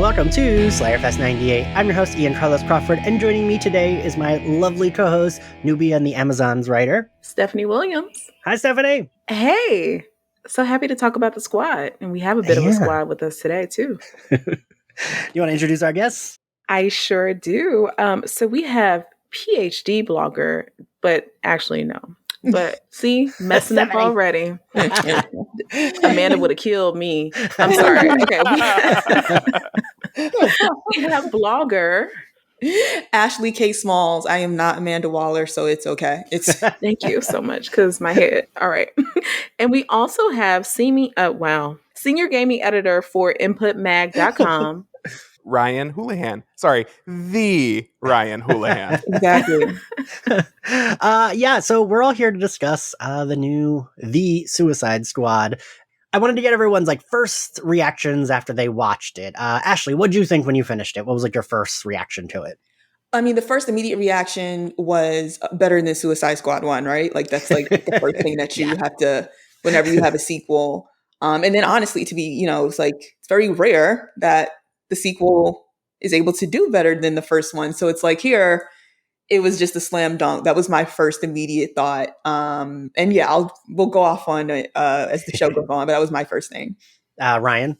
welcome to Slayerfest 98. I'm your host, Ian Carlos Crawford, and joining me today is my lovely co-host, Nubia and the Amazons writer, Stephanie Williams. Hi, Stephanie. Hey, so happy to talk about the squad, and we have a bit of a squad with us today, too. You want to introduce our guests? I sure do. So we have PhD blogger, but actually no. But see, messing up already. Amanda would have killed me. I'm sorry. Okay. We have blogger Ashley K. Smalls. I am not Amanda Waller, so it's okay. Thank you so much, because my head. All right. And we also have senior gaming editor for inputmag.com. Ryan Houlihan. Sorry, the Ryan Houlihan. Exactly. So we're all here to discuss the Suicide Squad. I wanted to get everyone's first reactions after they watched it. Ashley, what did you think when you finished it? What was your first reaction to it? I mean, the first immediate reaction was better than Suicide Squad 1, right? That's the first thing that you have to, whenever you have a sequel. And then honestly, to be, it's very rare that the sequel is able to do better than the first one. So it's here, it was just a slam dunk. That was my first immediate thought. And yeah, we'll go off on it as the show goes on, but that was my first thing. Ryan?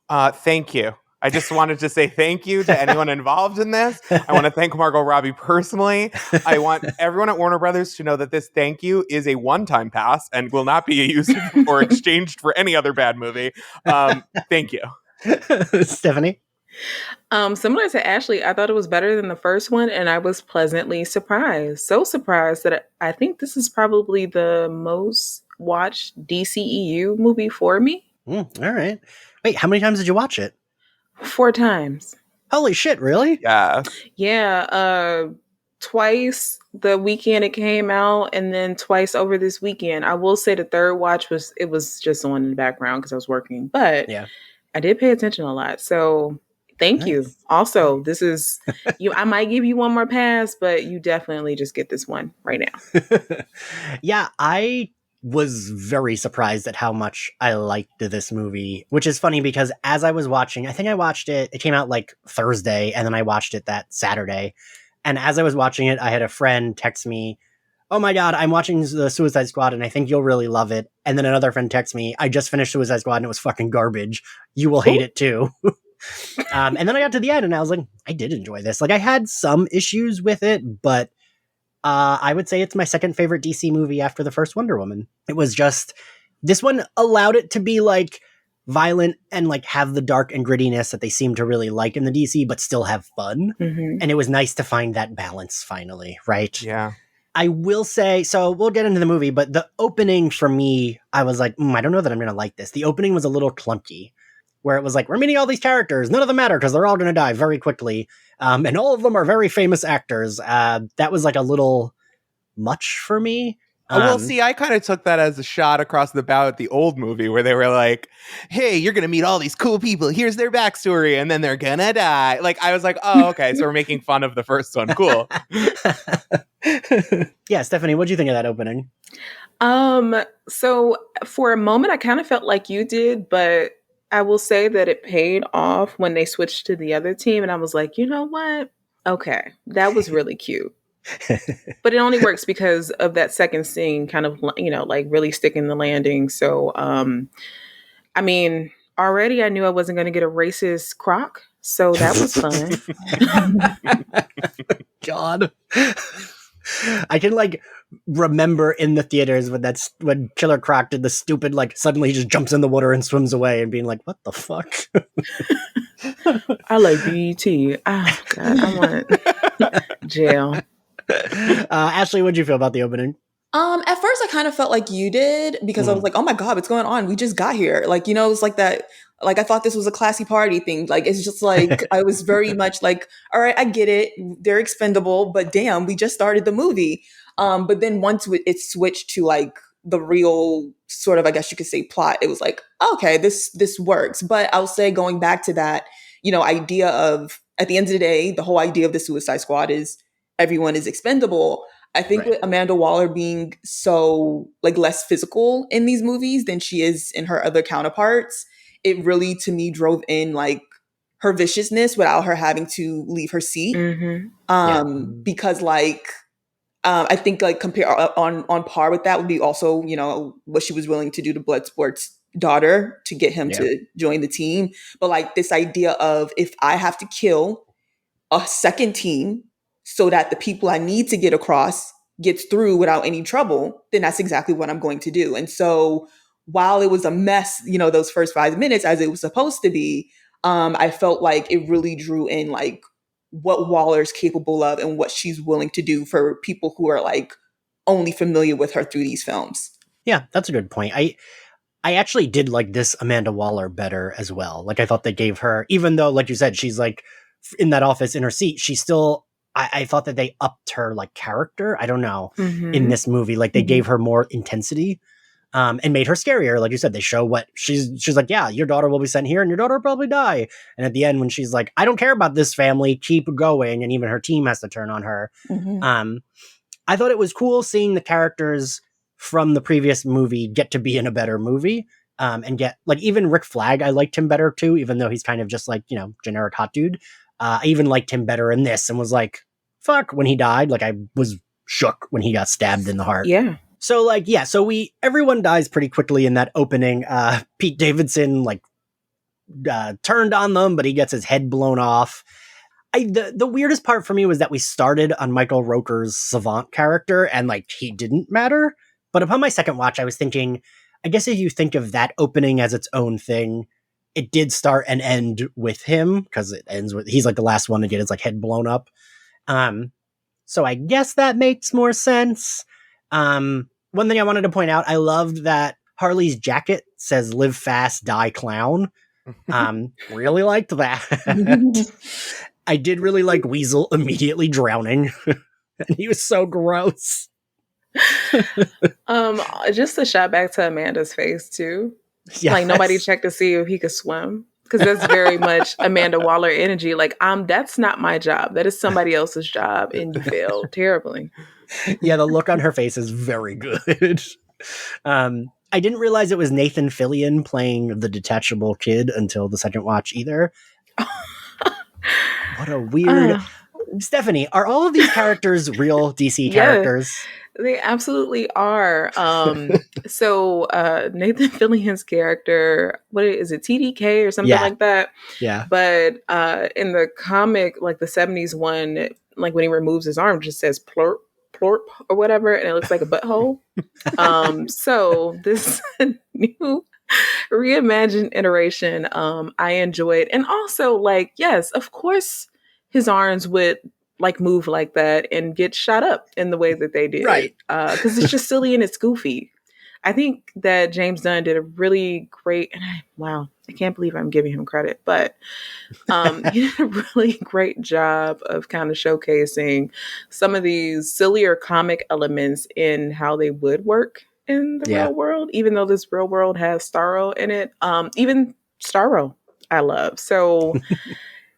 Thank you. I just wanted to say thank you to anyone involved in this. I want to thank Margot Robbie personally. I want everyone at Warner Brothers to know that this thank you is a one-time pass and will not be used or exchanged for any other bad movie. Thank you. Stephanie? Similar to Ashley, I thought it was better than the first one, and I was pleasantly surprised. So surprised that I think this is probably the most watched DCEU movie for me. All right. Wait, how many times did you watch it? 4 times. Holy shit, really? Yeah. Yeah, twice the weekend it came out, and then twice over this weekend. I will say the third watch was just on in the background because I was working, but yeah, I did pay attention a lot. So thank you. Also, this is I might give you one more pass, but you definitely just get this one right now. Yeah, I was very surprised at how much I liked this movie, which is funny because as I was watching, I think I watched it came out Thursday, and then I watched it that Saturday. And as I was watching it, I had a friend text me, "Oh my God, I'm watching the Suicide Squad and I think you'll really love it." And then another friend texts me, "I just finished Suicide Squad and it was fucking garbage. You will hate it too." And then I got to the end and I was like, I did enjoy this. I had some issues with it, but I would say it's my second favorite DC movie after the first Wonder Woman. It was just, this one allowed it to be violent and have the dark and grittiness that they seem to really like in the DC, but still have fun. Mm-hmm. And it was nice to find that balance finally, right? Yeah. I will say, so we'll get into the movie, but the opening for me, I was like, I don't know that I'm going to like this. The opening was a little clunky, where it was we're meeting all these characters. None of them matter because they're all going to die very quickly. And all of them are very famous actors. That was a little much for me. Well, see, I kind of took that as a shot across the bow at the old movie where they were like, hey, you're going to meet all these cool people. Here's their backstory. And then they're going to die. I was like, oh, okay. So we're making fun of the first one. Cool. Yeah, Stephanie, what'd you think of that opening? So for a moment, I kind of felt like you did, but I will say that it paid off when they switched to the other team. And I was like, you know what? Okay, that was really cute. But it only works because of that second scene kind of, really sticking the landing. So, I mean, already I knew I wasn't going to get a racist croc. So that was fun. God. I can remember in the theaters when Killer Croc did the stupid suddenly he just jumps in the water and swims away and being like, what the fuck? I like BET. Oh God, I want jail. Ashley, what'd you feel about the opening? At first I kind of felt like you did because I was like, oh my God, what's going on? We just got here. It's like that. I thought this was a classy party thing. It's just I was very much all right, I get it. They're expendable, but damn, we just started the movie. But then once it switched to the real sort of, I guess you could say, plot, it was okay, this works. But I'll say, going back to that, idea of, at the end of the day, the whole idea of the Suicide Squad is everyone is expendable. I think with Amanda Waller being so less physical in these movies than she is in her other counterparts, it really, to me, drove in her viciousness without her having to leave her seat. Because like, I think like compare on par with that would be also, you know, what she was willing to do to Bloodsport's daughter to get him to join the team. But like this idea of, if I have to kill a second team so that the people I need to get across gets through without any trouble, then that's exactly what I'm going to do. And so while it was a mess, you know, those first 5 minutes as it was supposed to be, I felt like it really drew in like what Waller's capable of and what she's willing to do for people who are like only familiar with her through these films. Yeah, that's a good point. I actually did like this Amanda Waller better as well. Like I thought they gave her, even though like you said, she's like in that office in her seat, she's still, I thought that they upped her like character. I don't know, in this movie, like they gave her more intensity. And made her scarier. Like you said, they show what she's like, yeah, your daughter will be sent here and your daughter will probably die. And at the end, when she's like, I don't care about this family, keep going. And even her team has to turn on her. I thought it was cool seeing the characters from the previous movie get to be in a better movie. And get like, even Rick Flag, I liked him better too, even though he's kind of just like, you know, generic hot dude. I even liked him better in this and was like, fuck, when he died, like I was shook when he got stabbed in the heart. Yeah. So like, yeah, so everyone dies pretty quickly in that opening. Pete Davidson like turned on them, but he gets his head blown off. The weirdest part for me was that we started on Michael Rooker's Savant character and like he didn't matter. But upon my second watch, I was thinking, I guess if you think of that opening as its own thing, it did start and end with him because it ends with, he's like the last one to get his like head blown up. So I guess that makes more sense. One thing I wanted to point out, I loved that Harley's jacket says "Live Fast, Die Clown." Really liked that. I did really like Weasel immediately drowning. And he was so gross. Just a shot back to Amanda's face too. Yes. Like nobody checked to see if he could swim. Because that's very much Amanda Waller energy. Like, that's not my job. That is somebody else's job, and you failed terribly. Yeah, the look on her face is very good. I didn't realize it was Nathan Fillion playing the detachable kid until the second watch either. What a weird... Stephanie, are all of these characters real DC characters? They absolutely are. So Nathan Fillion's character, what is it, TDK or something like that? Yeah. But in the comic, like the 70s one, like when he removes his arm, it just says plorp, plorp or whatever, and it looks like a butthole. So this new reimagined iteration, I enjoyed. And also, like, yes, of course, his arms would like move like that and get shot up in the way that they did. Right. Because it's just silly and it's goofy. I think that James Gunn did a really great, and I can't believe I'm giving him credit, but he did a really great job of kind of showcasing some of these sillier comic elements in how they would work in the real world, even though this real world has Starro in it. Even Starro, I love. So,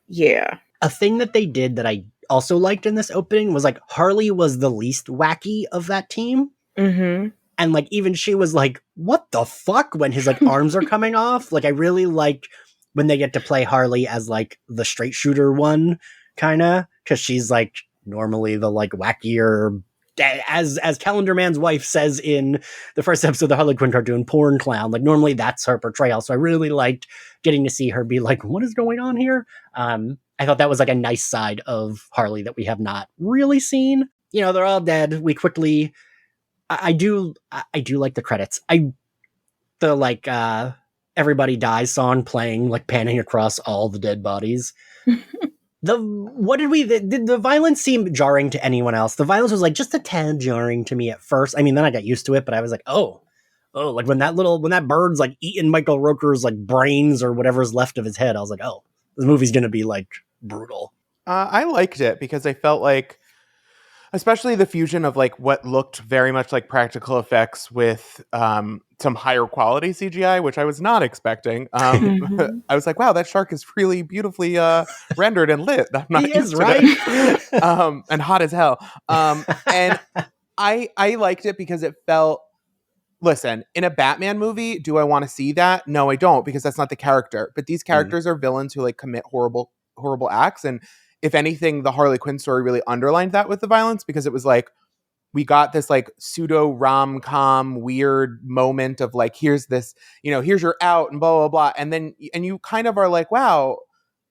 yeah. A thing that they did that I also liked in this opening was like Harley was the least wacky of that team. Mm-hmm. And like even she was like, what the fuck when his like arms are coming off? Like I really like when they get to play Harley as like the straight shooter one kind of, because she's like normally the like wackier, as Calendar Man's wife says in the first episode of the Harley Quinn cartoon, porn clown. Like normally that's her portrayal. So I really liked getting to see her be like, what is going on here? I thought that was like a nice side of Harley that we have not really seen. You know, they're all dead. We quickly, I do like the credits. The like Everybody Dies song playing, like panning across all the dead bodies. Did the violence seem jarring to anyone else? The violence was like just a tad jarring to me at first. I mean, then I got used to it, but I was like, oh, like when that bird's like eating Michael Rooker's like brains or whatever's left of his head, I was like, oh, this movie's gonna be like brutal. I liked it because I felt like, especially the fusion of like what looked very much like practical effects with some higher quality CGI, which I was not expecting. I was like, wow, that shark is really beautifully rendered and lit. I'm not used to it. And hot as hell. And I liked it because it felt listen, in a Batman movie, do I want to see that? No, I don't, because that's not the character. But these characters are villains who like commit horrible acts. And if anything, the Harley Quinn story really underlined that with the violence, because it was like, we got this like pseudo rom-com weird moment of like, here's this, here's your out and blah, blah, blah. And then, and you kind of are like, wow,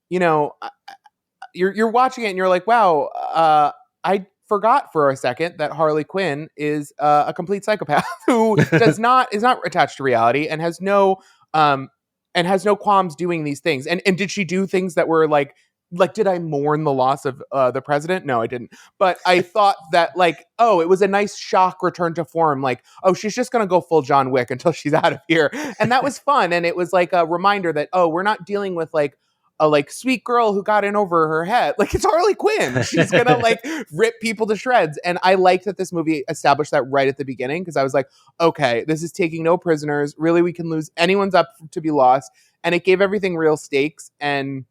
you're watching it and you're like, wow, I forgot for a second that Harley Quinn is a complete psychopath who is not attached to reality and has no qualms doing these things. And did she do things that were like, did I mourn the loss of the president? No, I didn't. But I thought that like, oh, it was a nice shock return to form. Like, oh, she's just going to go full John Wick until she's out of here. And that was fun. And it was like a reminder that, oh, we're not dealing with like a like sweet girl who got in over her head. Like, it's Harley Quinn. She's going to like rip people to shreds. And I liked that this movie established that right at the beginning, because I was like, okay, this is taking no prisoners. Really, we can lose. Anyone's up to be lost. And it gave everything real stakes. And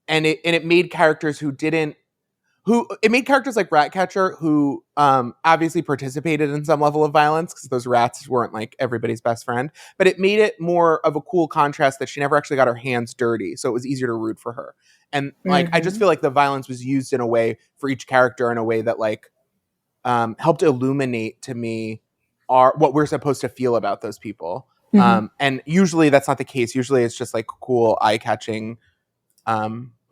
it made characters it made characters like Ratcatcher who obviously participated in some level of violence, because those rats weren't like everybody's best friend, but it made it more of a cool contrast that she never actually got her hands dirty, so it was easier to root for her. And like, I just feel like the violence was used in a way for each character in a way that like helped illuminate to me what we're supposed to feel about those people. And usually that's not the case. Usually it's just like cool, eye-catching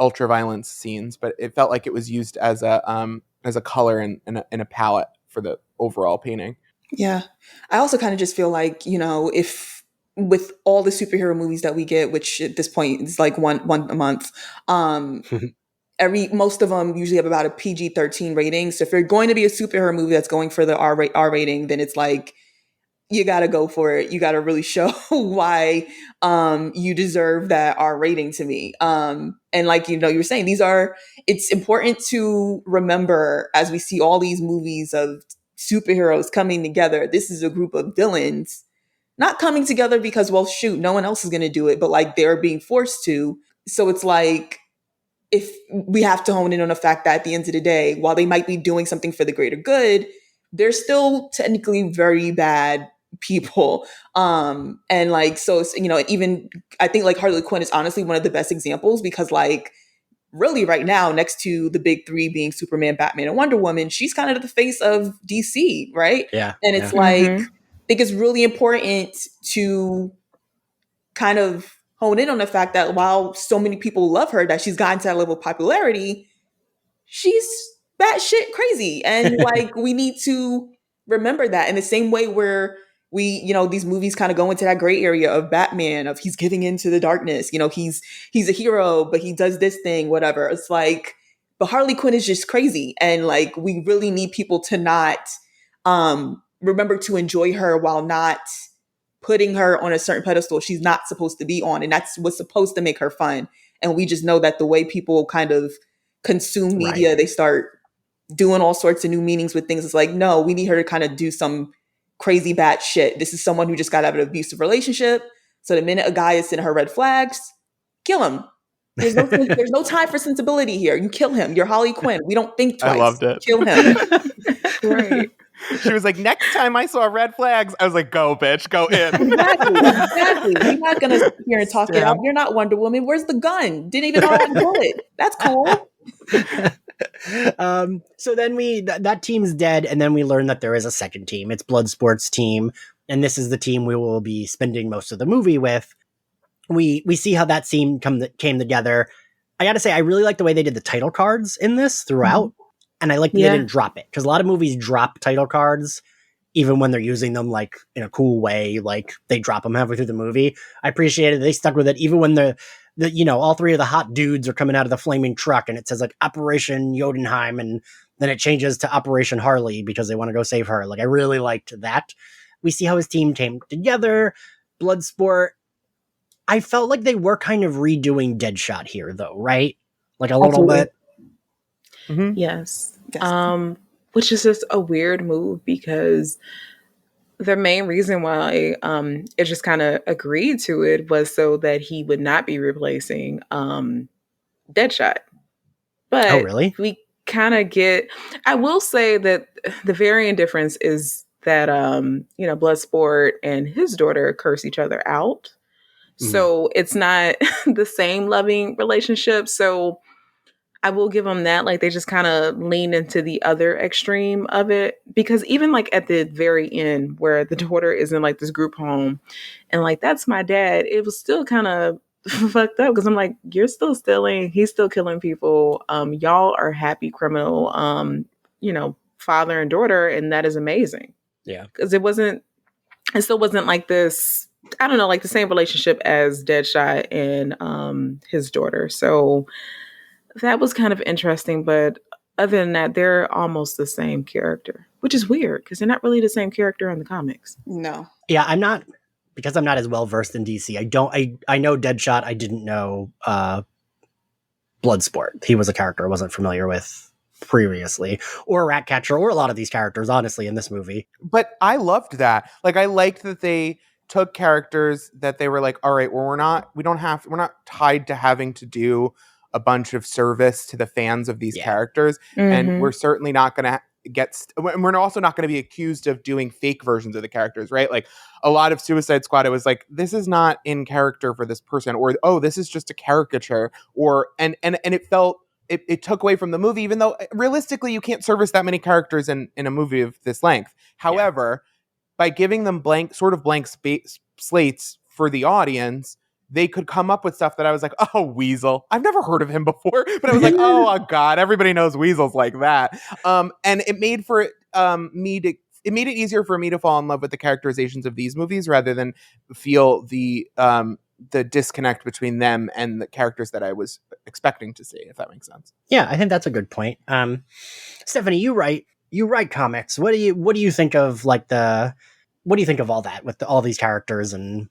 ultra violence scenes, but it felt like it was used as a color in a palette for the overall painting. Yeah. I also kind of just feel like, if with all the superhero movies that we get, which at this point is like one a month, most of them usually have about a PG-13 rating. So if you're going to be a superhero movie that's going for the R rating, then it's like, you got to go for it. You got to really show why you deserve that R rating to me. And like, you were saying, it's important to remember as we see all these movies of superheroes coming together. This is a group of villains not coming together because, well, shoot, no one else is going to do it, but like they're being forced to. So it's like, if we have to hone in on the fact that at the end of the day, while they might be doing something for the greater good, they're still technically very bad people. And like, so, even I think like Harley Quinn is honestly one of the best examples, because like really right now, next to the big three being Superman, Batman, and Wonder Woman, she's kind of the face of DC, right? Yeah. And it's like, I think it's really important to kind of hone in on the fact that while so many people love her, that she's gotten to that level of popularity, she's batshit crazy. And like, we need to remember that in the same way where we, these movies kind of go into that gray area of Batman, of he's giving into the darkness, he's a hero, but he does this thing, whatever. It's like, but Harley Quinn is just crazy. And like, we really need people to not remember to enjoy her while not putting her on a certain pedestal she's not supposed to be on. And that's what's supposed to make her fun. And we just know that the way people kind of consume media, they start doing all sorts of new meanings with things. It's like, no, we need her to kind of do some crazy bad shit. This is someone who just got out of an abusive relationship. So the minute a guy is sending her red flags, kill him. There's no time for sensibility here. You kill him. You're Harley Quinn. We don't think twice. I loved it. Kill him. Right. She was like, next time I saw red flags, I was like, go, bitch, go in. Exactly. You're not going to sit here and talk it up. You're not Wonder Woman. Where's the gun? Didn't even know how to pull it. That's cool. So then that team's dead, and then we learn that there is a second team. It's Bloodsport's team, and this is the team we will be spending most of the movie with. We see how that scene came together. I gotta say, I really like the way they did the title cards in this throughout, and I like that they didn't drop it, because a lot of movies drop title cards even when they're using them like in a cool way, like they drop them halfway through the movie. I appreciated they stuck with it even when the all three of the hot dudes are coming out of the flaming truck and it says like Operation Jotunheim, and then it changes to Operation Harley because they want to go save her. Like, I really liked that. We see how his team came together. Bloodsport. I felt like they were kind of redoing Deadshot here though, right? Like a little bit. Mm-hmm. Yes. Which is just a weird move, because the main reason why it just kind of agreed to it was so that he would not be replacing Deadshot. But really? we kind of get, I will say that the varying difference is that Bloodsport and his daughter curse each other out. So it's not the same loving relationship. So I will give them that. Like, they just kind of lean into the other extreme of it, because even like at the very end where the daughter is in like this group home and like, that's my dad, it was still kind of fucked up, because I'm like, you're still stealing, he's still killing people. Y'all are happy criminal, father and daughter, and that is amazing. Yeah. Because it still wasn't like this, I don't know, like the same relationship as Deadshot and his daughter. So that was kind of interesting. But other than that, they're almost the same character, which is weird because they're not really the same character in the comics. No. Yeah, I'm not as well versed in DC. I know Deadshot. I didn't know Bloodsport. He was a character I wasn't familiar with previously, or Ratcatcher, or a lot of these characters, honestly, in this movie. But I loved that. Like, I liked that they took characters that they were like, all right, well, we're not tied to having to do a bunch of service to the fans of these characters. And we're certainly not going to we're also not going to be accused of doing fake versions of the characters, right? Like, a lot of Suicide Squad, it was like, this is not in character for this person, or, oh, this is just a caricature, or, and it felt, it took away from the movie, even though realistically you can't service that many characters in a movie of this length. However, by giving them blank slates for the audience, they could come up with stuff that I was like, oh, Weasel. I've never heard of him before, but I was like, oh God, everybody knows Weasel's like that. And it made for it made it easier for me to fall in love with the characterizations of these movies rather than feel the disconnect between them and the characters that I was expecting to see, if that makes sense. Yeah, I think that's a good point. Stephanie, you write comics. What do you think of what do you think of all that with all these characters and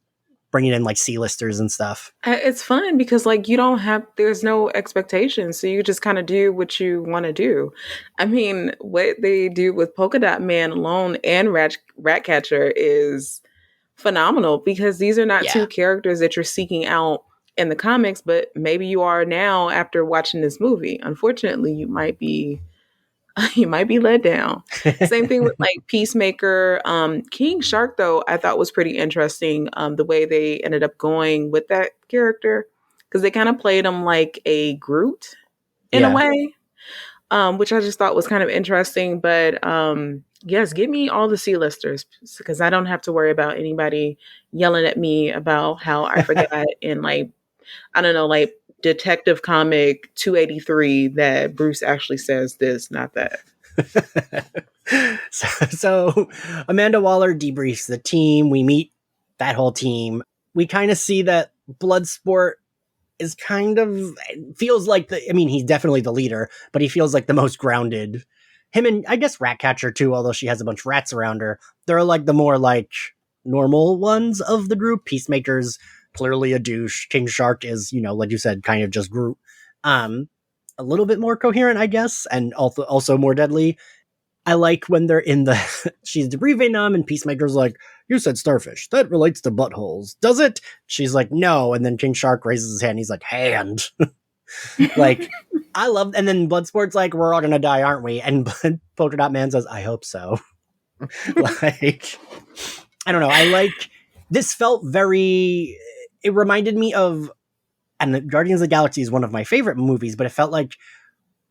bringing in like C-listers and stuff? It's fun because like there's no expectations, so you just kind of do what you want to do. I mean, what they do with Polka Dot Man alone and Ratcatcher is phenomenal, because these are not two characters that you're seeking out in the comics, but maybe you are now after watching this movie. Unfortunately, you might be let down. Same thing with like Peacemaker. King Shark, though, I thought was pretty interesting, the way they ended up going with that character, because they kind of played him like a Groot in a way, which I just thought was kind of interesting. But yes, give me all the C-listers, because I don't have to worry about anybody yelling at me about how I forgot in like, I don't know, like Detective Comic 283 that Bruce actually says this, not that. So Amanda Waller debriefs the team. We meet that whole team. We kind of see that Bloodsport is feels like he's definitely the leader, but he feels like the most grounded. Him and I guess Ratcatcher too, although she has a bunch of rats around her. They're like the more like normal ones of the group. Peacemaker's clearly a douche. King Shark is, like you said, kind of just Groot. A little bit more coherent, I guess, and also more deadly. I like when they're she's debriefing them, and Peacemaker's like, you said starfish. That relates to buttholes. Does it? She's like, no. And then King Shark raises his hand. He's like, hand. Like, I love, and then Bloodsport's like, we're all gonna die, aren't we? And Polka Dot Man says, I hope so. Like, I don't know. I like, this felt it reminded me of, and the Guardians of the Galaxy is one of my favorite movies, but it felt like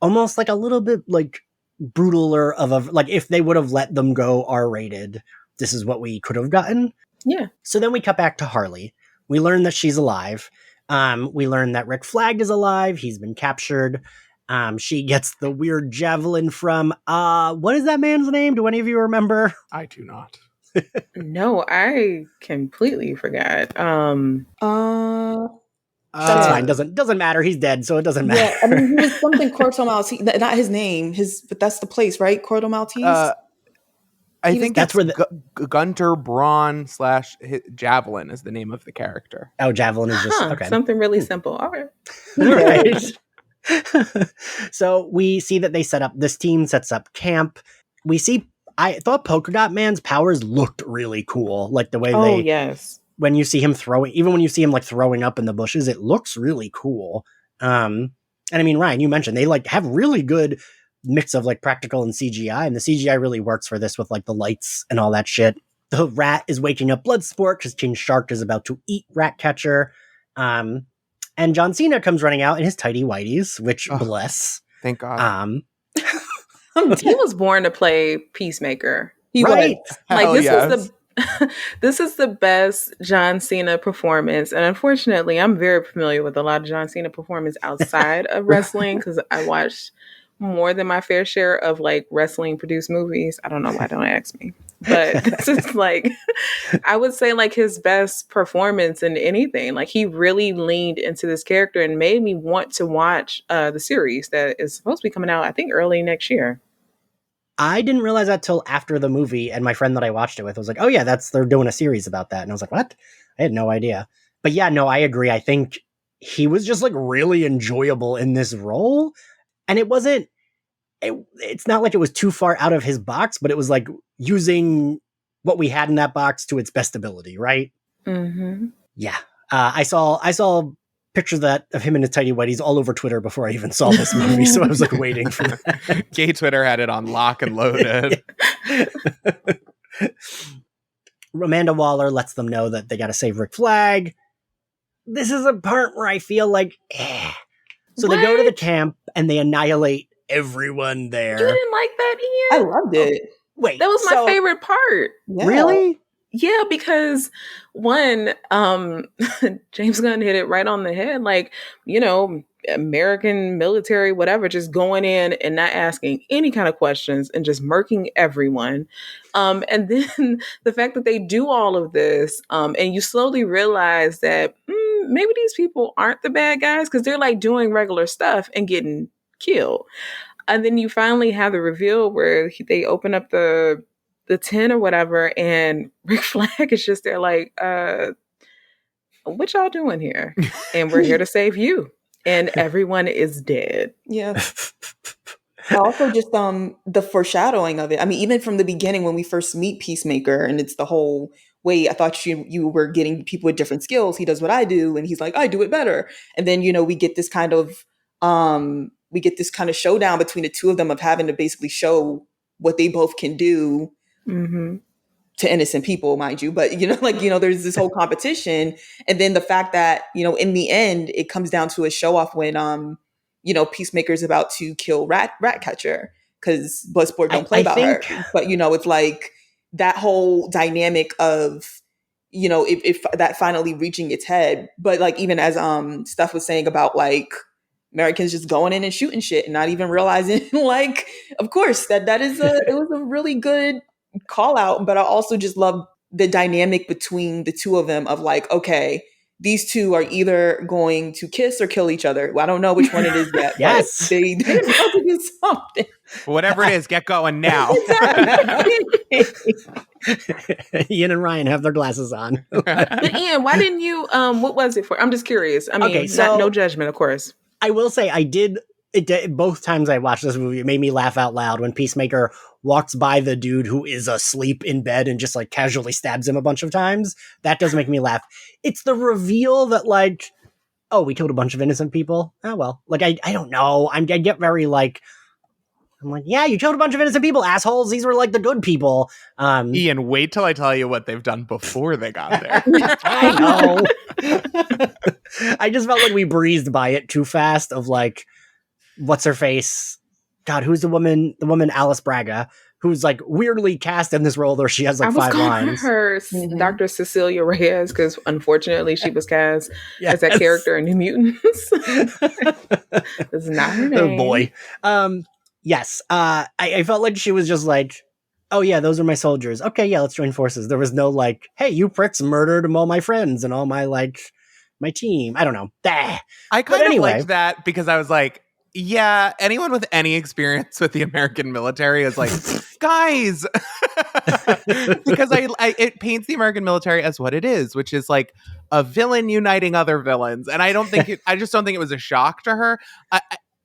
almost like a little bit like brutaler like if they would have let them go R-rated, this is what we could have gotten. Yeah. So then we cut back to Harley. We learn that she's alive. We learn that Rick Flag is alive. He's been captured. She gets the weird javelin from, what is that man's name? Do any of you remember? I do not. No, I completely forgot. That's fine. Doesn't matter. He's dead, so it doesn't matter. Yeah, I mean, he was something Corto Maltese, not his name. But that's the place, right? Corto Maltese. I think that's where Gunter Braun / Javelin is the name of the character. Oh, Javelin is just okay. Something really simple. All right. All right. So we see that this team sets up camp. I thought Polka Dot Man's powers looked really cool. Like the way when you see him like throwing up in the bushes, it looks really cool. And I mean, Ryan, you mentioned they like have really good mix of like practical and CGI, and the CGI really works for this with like the lights and all that shit. The rat is waking up Bloodsport because King Shark is about to eat Ratcatcher. And John Cena comes running out in his tighty whities, which bless. Thank God. He was born to play Peacemaker. He right. was. Like this yes. is this is the best John Cena performance, and unfortunately, I'm very familiar with a lot of John Cena performance outside of wrestling because I watched more than my fair share of like wrestling produced movies. I don't know why, don't ask me, but this is like I would say like his best performance in anything. Like he really leaned into this character and made me want to watch the series that is supposed to be coming out, I think, early next year. I didn't realize that till after the movie, and my friend that I watched it with was like, "Oh yeah, they're doing a series about that," and I was like, "What?" I had no idea. But yeah, no, I agree. I think he was just like really enjoyable in this role, and it wasn't. It's not like it was too far out of his box, but it was like using what we had in that box to its best ability, right? Mm-hmm. Yeah, I saw pictures of him in his tidy whities all over Twitter before I even saw this movie, so I was like waiting for that. Gay Twitter had it on lock and loaded. Amanda Waller lets them know that they got to save Rick Flag. This is a part where I feel like, So they go to the camp and they annihilate everyone there. You didn't like that, I Ian? loved it. Wait, That was my favorite part. Yeah. Really? Yeah, because one, James Gunn hit it right on the head. Like, you know, American military, whatever, just going in and not asking any kind of questions and just murking everyone. And then the fact that they do all of this, and you slowly realize that maybe these people aren't the bad guys because they're like doing regular stuff and getting killed. And then you finally have the reveal where they open up the tent or whatever, and Rick Flag is just there like, what y'all doing here? And we're here to save you. And everyone is dead. Yeah. Also just the foreshadowing of it. I mean, even from the beginning when we first meet Peacemaker and it's the whole way, I thought you were getting people with different skills. He does what I do and he's like, I do it better. And then, you know, we get this kind of showdown between the two of them of having to basically show what they both can do. Mm-hmm. To innocent people, mind you, but there's this whole competition, and then the fact that in the end it comes down to a show off when Peacemaker's about to kill Ratcatcher because Bloodsport don't play about her, but it's like that whole dynamic of if that finally reaching its head, but like even as Steph was saying about like Americans just going in and shooting shit and not even realizing like of course it was a really good call out, but I also just love the dynamic between the two of them of like, okay, these two are either going to kiss or kill each other. Well, I don't know which one it is yet. Yes. They're about to do something. Whatever it is, get going now. Ian and Ryan have their glasses on. But Ian, why didn't you, what was it for? I'm just curious. I mean, Okay, so- no judgment, of course. I will say I did. Both times I watched this movie, it made me laugh out loud when Peacemaker walks by the dude who is asleep in bed and just like casually stabs him a bunch of times. That does make me laugh. It's the reveal that like, oh, we killed a bunch of innocent people. Oh, well, like, I don't know. I get very like, I'm like, yeah, you killed a bunch of innocent people, assholes. These were like the good people. Ian, wait till I tell you what they've done before they got there. I know. I just felt like we breezed by it too fast of like, what's her face? God, who's the woman Alice Braga, who's like weirdly cast in this role where she has like 5 lines. Her Dr. Cecilia Reyes, because unfortunately she was cast as that character in New Mutants. That's not her name. Oh boy. Yes. I felt like she was just like, oh yeah, those are my soldiers. Okay, yeah, let's join forces. There was no like, hey, you pricks murdered all my friends and all my like my team. I don't know. I kind of liked that because I was like, yeah, anyone with any experience with the American military is like, guys, because it paints the American military as what it is, which is like a villain uniting other villains. And I just don't think it was a shock to her.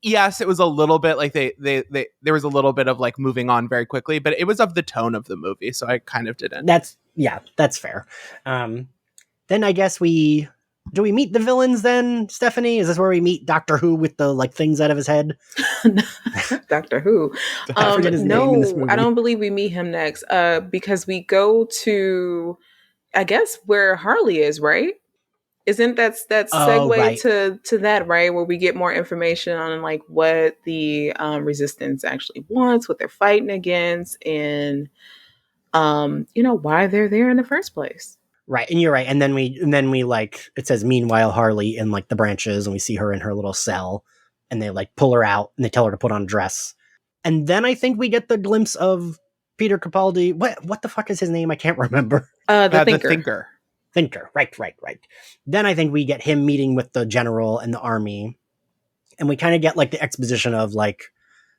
Yes, it was a little bit like there was a little bit of like moving on very quickly, but it was of the tone of the movie. So I kind of didn't. That's fair. Then I guess we do we meet the villains then, Stephanie? Is this where we meet Doctor Who with the like things out of his head? Doctor Who. I forget his name in this No, movie. I don't believe we meet him next. Because we go to, I guess, where Harley is, right? Isn't that Oh, segue right. to that, right? Where we get more information on like what the resistance actually wants, what they're fighting against, and why they're there in the first place. Right, and you're right. And then we like it says meanwhile Harley in like the branches, and we see her in her little cell, and they like pull her out and they tell her to put on a dress. And then I think we get the glimpse of Peter Capaldi. What the fuck is his name? I can't remember. The Thinker. Thinker. Right. Then I think we get him meeting with the general and the army, and we kind of get like the exposition of like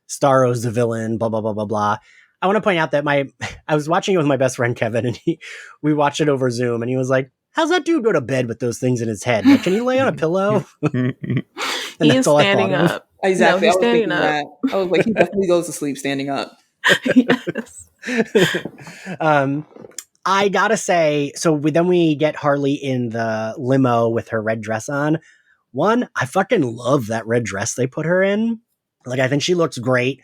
Starro's the villain, blah blah blah blah blah. I want to point out that I was watching it with my best friend Kevin, and we watched it over Zoom, and he was like, "How's that dude go to bed with those things in his head? Like, can he lay on a pillow?" And He's standing up. Exactly. No, he's I was standing thinking up. that. I was like, he definitely goes to sleep standing up. Yes. I gotta say, so then we get Harley in the limo with her red dress on. One, I fucking love that red dress they put her in. Like, I think she looks great.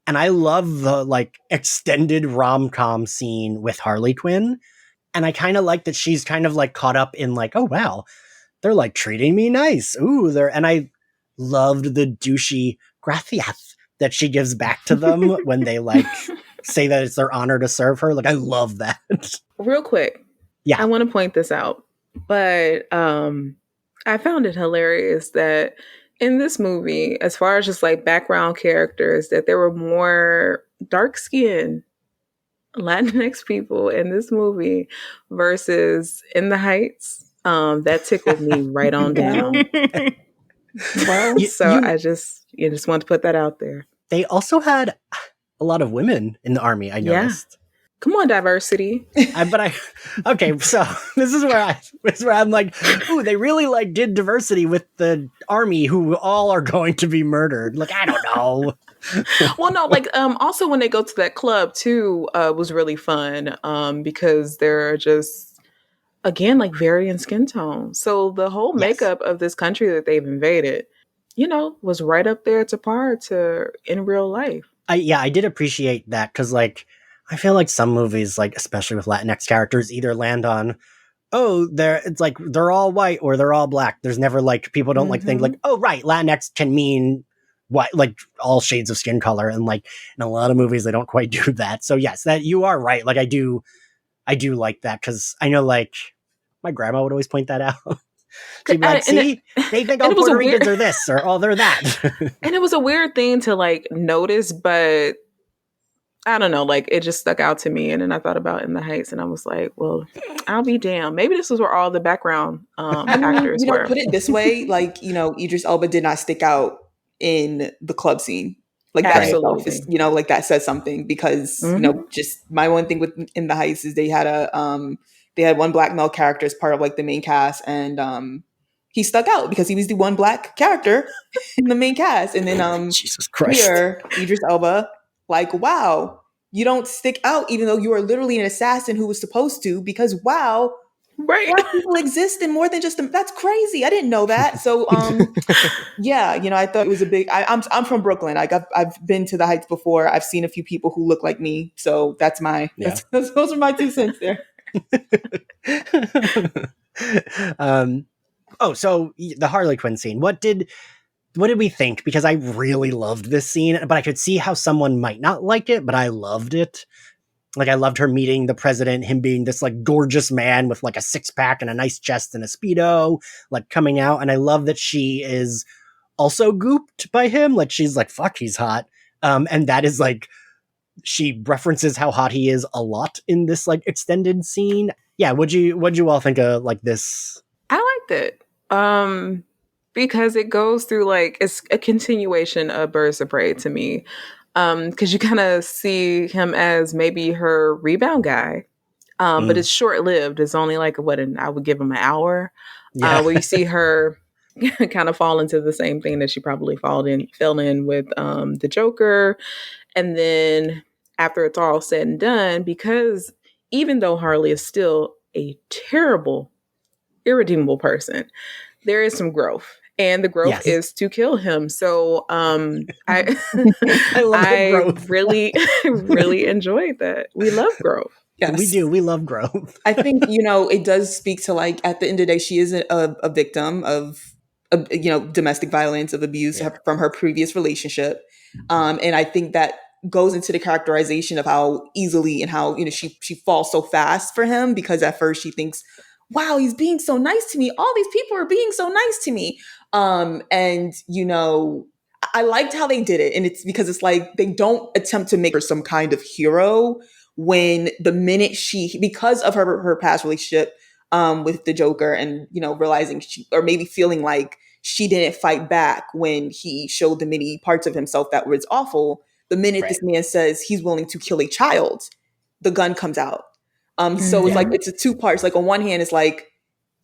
And I love the like extended rom-com scene with Harley Quinn. And I kind of like that she's kind of like caught up in like, oh wow, they're like treating me nice. And I loved the douchey gracias that she gives back to them when they like say that it's their honor to serve her. Like, I love that. Real quick. Yeah. I want to point this out, but I found it hilarious that in this movie, as far as just like background characters, that there were more dark-skinned Latinx people in this movie versus In the Heights. That tickled me right on down. Well, I just want to put that out there. They also had a lot of women in the army, I noticed. Come on, diversity. Okay, so this is where I'm like, ooh, they really like did diversity with the army who all are going to be murdered. Like, I don't know. Well, no, like also when they go to that club too, was really fun. Because they're just again like varying skin tone. So the whole makeup of this country that they've invaded, was right up there to par to in real life. I did appreciate that because like I feel like some movies, like especially with Latinx characters, either land on, it's like they're all white or they're all black. There's never like people don't like think like, oh right, Latinx can mean what, like all shades of skin color, and like in a lot of movies they don't quite do that. So yes, that you are right. Like I do like that because I know like my grandma would always point that out. She'd be like, see, they think all Puerto Ricans are this or all they're that. And it was a weird thing to like notice, but I don't know, like it just stuck out to me. And then I thought about In the Heights and I was like, well, I'll be damned. Maybe this is where all the background actors were. Put it this way, like, Idris Elba did not stick out in the club scene. Like that itself is, like that says something because, just my one thing with In the Heights is they had one black male character as part of like the main cast, and he stuck out because he was the one black character in the main cast. And then Jesus Christ. Here, Idris Elba, like, wow, you don't stick out even though you are literally an assassin who was supposed to, because wow, right, black people exist in more than just that's crazy. I didn't know that. So I thought it was a big. I'm from Brooklyn. Like I've been to the Heights before. I've seen a few people who look like me. So that's those are my 2 cents there. So the Harley Quinn scene. What did we think? Because I really loved this scene, but I could see how someone might not like it, but I loved it. Like I loved her meeting the president, him being this like gorgeous man with like a 6-pack and a nice chest and a Speedo, like coming out. And I love that she is also gooped by him. Like she's like, fuck, he's hot. And that is like, she references how hot he is a lot in this like extended scene. Yeah. What'd you all think of like this? I liked it. Because it goes through like, it's a continuation of Birds of Prey to me. Because you kind of see him as maybe her rebound guy. But it's short-lived. It's only like I would give him an hour. Where you see her kind of fall into the same thing that she probably fell in with the Joker. And then after it's all said and done, because even though Harley is still a terrible irredeemable person. There is some growth, and the growth Yes. is to kill him. So I I love the I growth. really really enjoyed that. We love growth. Yes. We do. We love growth. I think, it does speak to, like, at the end of the day, she is a victim of, domestic violence, of abuse from her previous relationship. And I think that goes into the characterization of how easily and how, she falls so fast for him, because at first she thinks, wow, he's being so nice to me. All these people are being so nice to me. And, I liked how they did it. And it's because it's like, they don't attempt to make her some kind of hero when the minute because of her past relationship with the Joker, and realizing or maybe feeling like she didn't fight back when he showed the many parts of himself that was awful, the minute this man says he's willing to kill a child, the gun comes out. So it's like, it's a two parts. Like, on one hand, it's like,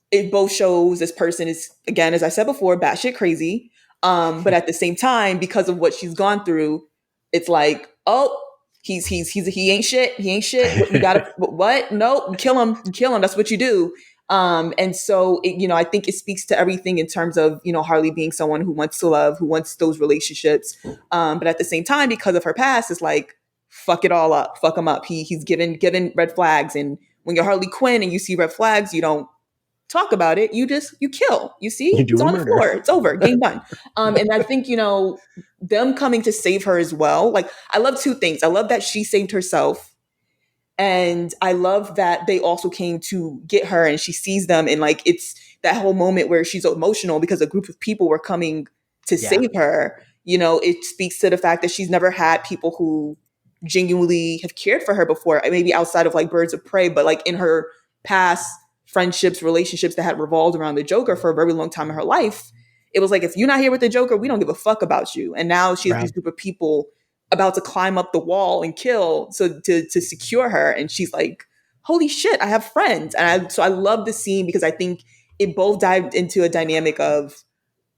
it both shows this person is, again, as I said before, batshit crazy. But at the same time, because of what she's gone through, it's like, oh, he ain't shit. He ain't shit. You gotta, what? No, kill him. That's what you do. And so, I think it speaks to everything in terms of, Harley being someone who wants to love, who wants those relationships. But at the same time, because of her past, it's like, fuck it all up, fuck him up. He's given red flags. And when you're Harley Quinn and you see red flags, you don't talk about it. You kill. You see, You do it's a on the murder. floor. It's over. Game done. And I think, them coming to save her as well. Like, I love two things. I love that she saved herself. And I love that they also came to get her, and she sees them. And, like, it's that whole moment where she's emotional because a group of people were coming to save her. It speaks to the fact that she's never had people who genuinely have cared for her before, maybe outside of, like, Birds of Prey, but, like, in her past friendships, relationships that had revolved around the Joker for a very long time in her life, it was like, if you're not here with the Joker, we don't give a fuck about you. And now she has this group of people about to climb up the wall and kill, so to secure her. And she's like, holy shit, I have friends. And so I love the scene, because I think it both dived into a dynamic of